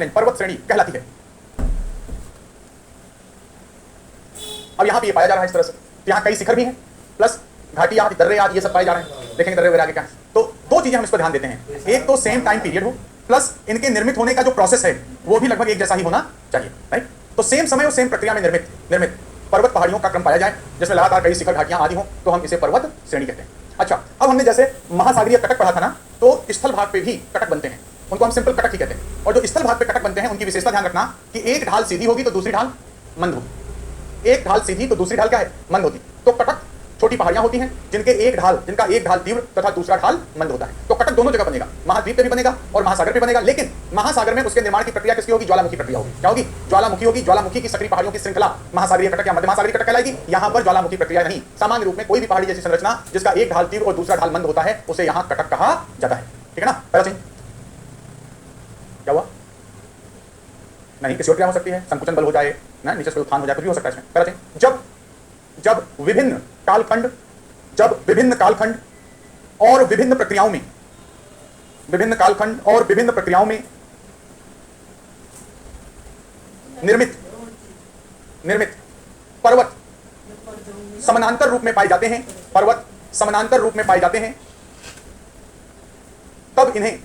पर्वत श्रेणी कहलाती है। अब यहां पे ये पाया जा रहा है इस तरह से, तो यहां कई शिखर भी हैं प्लस घाटी आदि, दर्रे आदि ये सब पाए जा रहे हैं, देखेंगे दर्रे वगैरह आगे क्या है। तो दो चीजें हम इस पर ध्यान देते हैं, एक तो सेम टाइम पीरियड हो, प्लस इनके निर्मित होने का जो प्रोसेस है वो भी लगभग एक जैसा ही होना चाहिए, राइट। तो सेम समय और सेम प्रक्रिया में निर्मित पर्वत पहाड़ियों का क्रम पाया जाए जिसमें लगातार कई शिखर घाटियां आदि हो, तो हम इसे पर्वत श्रेणी कहते हैं। अच्छा, अब हमने जैसे महासागरीय कटक पढ़ा था ना, तो स्थल भाग पे भी कटक बनते हैं, उनको हम सिंपल कटक ही कहते हैं। और जो स्थल भाग पे कटक बनते हैं उनकी विशेषता ध्यान रखना कि एक ढाल सीधी होगी तो दूसरी ढाल मंद होगी, एक ढाल सीधी तो दूसरी ढाल क्या है, मंद होती। तो कटक छोटी पहाड़ियां होती हैं जिनका एक ढाल तीव्र तथा दूसरा ढाल मंद होता है। तो कटक दोनों जगह बनेगा, महाद्वीप पे भी बनेगा और महासागर पे बनेगा, लेकिन महासागर में उसके निर्माण की प्रक्रिया किसकी होगी, ज्वालामुखी प्रक्रिया होगी। क्या होगी, ज्वालामुखी होगी। ज्वालामुखी की सक्रिय पहाड़ियों की श्रृंखला महासागरीय कटक या मध्य महासागरीय कटक कहलाएगी। यहाँ पर ज्वालामुखी प्रक्रिया नहीं, सामान्य रूप में कोई भी पहाड़ी जैसी संरचना जिसका एक ढाल तीव्र और दूसरा ढाल मंद होता है उसे यहाँ कटक कहा जाता है, ठीक है ना। पहला चीज क्या हुआ, नहीं किसी और क्रिया हो सकती है, संकुचन बल हो जाए ना, नीचे से उत्थान हो जाए, कुछ भी हो सकता है इसमें। पहला चीज, जब विभिन्न कालखंड और विभिन्न प्रक्रियाओं में, विभिन्न कालखंड और विभिन्न प्रक्रियाओं में निर्मित पर्वत समानांतर रूप में पाए जाते हैं, पर्वत समानांतर रूप में पाए जाते हैं, तब इन्हें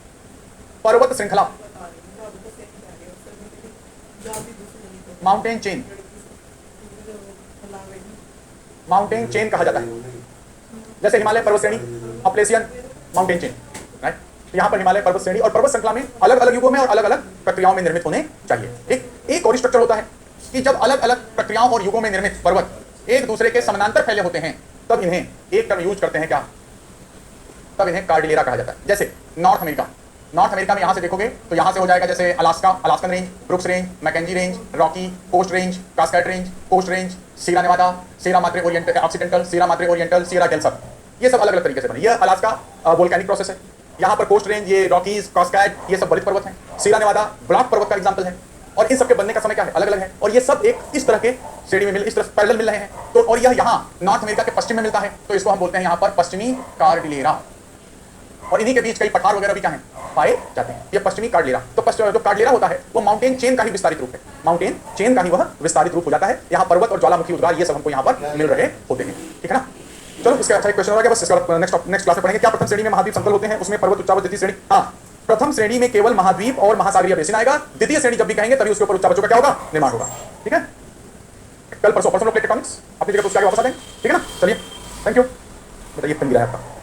पर्वत श्रृंखला, माउंटेन चेन, माउंटेन चेन कहा जाता है। जैसे हिमालय पर्वत श्रेणी, अपलेशियन माउंटेन चेन, राइट। यहां पर हिमालय पर्वत श्रेणी और पर्वत श्रृंखला में अलग अलग युगों में और अलग अलग प्रक्रियाओं में निर्मित होने चाहिए। एक और स्ट्रक्चर होता है कि जब अलग अलग प्रक्रियाओं और युगों में निर्मित पर्वत एक दूसरे के समानांतर फैले होते हैं, तब इन्हें एक टर्म यूज करते हैं, क्या? तब इन्हें कार्डिलेरा कहा जाता है। जैसे नॉर्थ अमेरिका, नॉर्थ अमेरिका में यहां से देखोगे तो यहां से हो जाएगा जैसे Alaska, Alaskan range, Brooks range, Mackenzie range, Rocky, coast range, Cascade range, coast range, Sierra Nevada, Sierra Madre Oriental Occidental, Sierra Madre Oriental, Sierra del Sur, ये सब अलग अलग तरीके से बने। ये अलास्का वोल्केनिक प्रोसेस है। यहाँ पर कोस्ट रेंज, ये रॉकीज, कास्केड, ये सब बलित पर्वत हैं। सीरा नेवादा ब्लॉक पर्वत का एग्जाम्पल है। और इन सबके बनने का समय क्या है? अलग अलग है। और ये सब एक इस तरह के श्रेणी में इस तरह पैरेलल मिल रहे हैं। तो और यह यहाँ नॉर्थ अमेरिका के पश्चिम में मिलता है, तो इसको हम बोलते हैं यहाँ पर पश्चिमी कार्डिलेरा। और इन्हीं के बीच कई पठार वगैरह भी क्या हैं? पाए जाते हैं। ये पश्चिमी कार्डिलेरा। तो जो कार्डिलेरा होता है वो माउंटेन चेन का ही विस्तारित रूप है, माउंटेन चेन का ही वह विस्तारित रूप हो जाता है। यहाँ पर्वत और ज्वालामुखी उद्गार ये सब हमको यहाँ पर मिल रहे होते हैं, ठीक है ना। चलो इसका अच्छा एक क्वेश्चन हो गया, बस इसका नेक्स्ट क्लास में पढ़ेंगे। क्या प्रथम श्रेणी में महाद्वीप समतल होते हैं? उसमें पर्वत उच्चावच द्वितीय श्रेणी, हाँ, प्रथम श्रेणी में केवल महाद्वीप और महासागरीय बेसिन आएगा। द्वितीय श्रेणी जब भी कहेंगे तभी उसके ऊपर उच्चावचों का क्या होगा? निर्माण होगा, ठीक है। कल परसों लोग टेक्टोनिक्स अपनी जगह पर उसके आगे वापस आ जाएंगे, ठीक है ना। चलिए, थैंक यू। बताइए पेन गिरा है आपका।